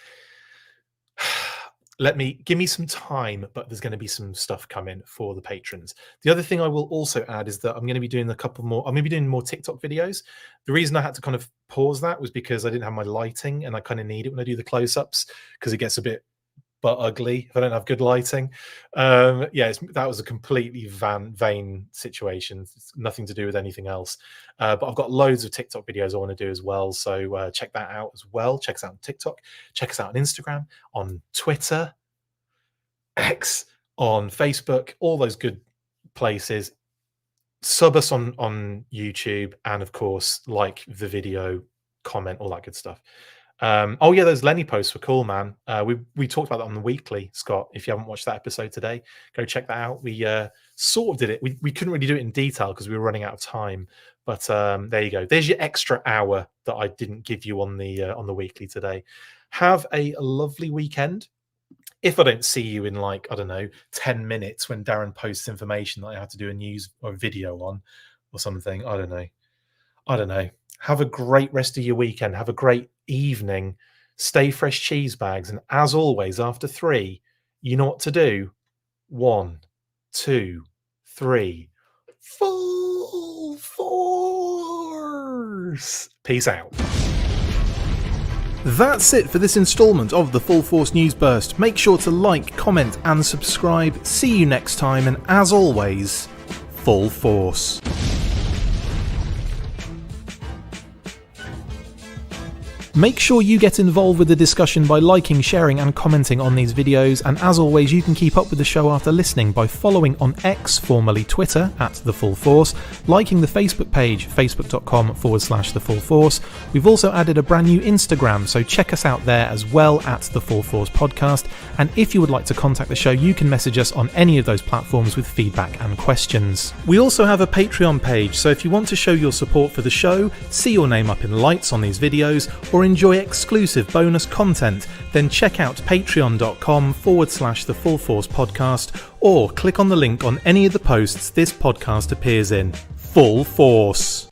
give me some time, but there's going to be some stuff coming for the patrons. The other thing I will also add is that I'm going to be doing I'm going to be doing more TikTok videos. The reason I had to kind of pause that was because I didn't have my lighting, and I kind of need it when I do the close-ups because it gets a bit but ugly if I don't have good lighting. That was a completely vain situation. It's nothing to do with anything else. But I've got loads of TikTok videos I want to do as well. So check that out as well. Check us out on TikTok. Check us out on Instagram, on Twitter, X, on Facebook, all those good places. Sub us on YouTube, and of course, like the video, comment, all that good stuff. Those Lenny posts were cool, man. We talked about that on the weekly, Scott. If you haven't watched that episode today, go check that out. We sort of did it. We couldn't really do it in detail because we were running out of time. But there you go. There's your extra hour that I didn't give you on the weekly today. Have a lovely weekend. If I don't see you in 10 minutes when Darren posts information that I have to do a news or video on or something, I don't know. Have a great rest of your weekend. Have a great evening. Stay fresh, cheese bags. And as always, after 3, you know what to do. 1, 2, 3. Full force. Peace out. That's it for this installment of the Full Force News Burst. Make sure to like, comment, and subscribe. See you next time. And as always, full force. Make sure you get involved with the discussion by liking, sharing and commenting on these videos, and as always you can keep up with the show after listening by following on X, formerly Twitter, @TheFullForce, liking the Facebook page, facebook.com/TheFullForce. We've also added a brand new Instagram, so check us out there as well @TheFullForce Podcast, and if you would like to contact the show you can message us on any of those platforms with feedback and questions. We also have a Patreon page, so if you want to show your support for the show, see your name up in lights on these videos, or enjoy exclusive bonus content, then check out patreon.com/TheFullForce Podcast, or click on the link on any of the posts this podcast appears in. Full Force.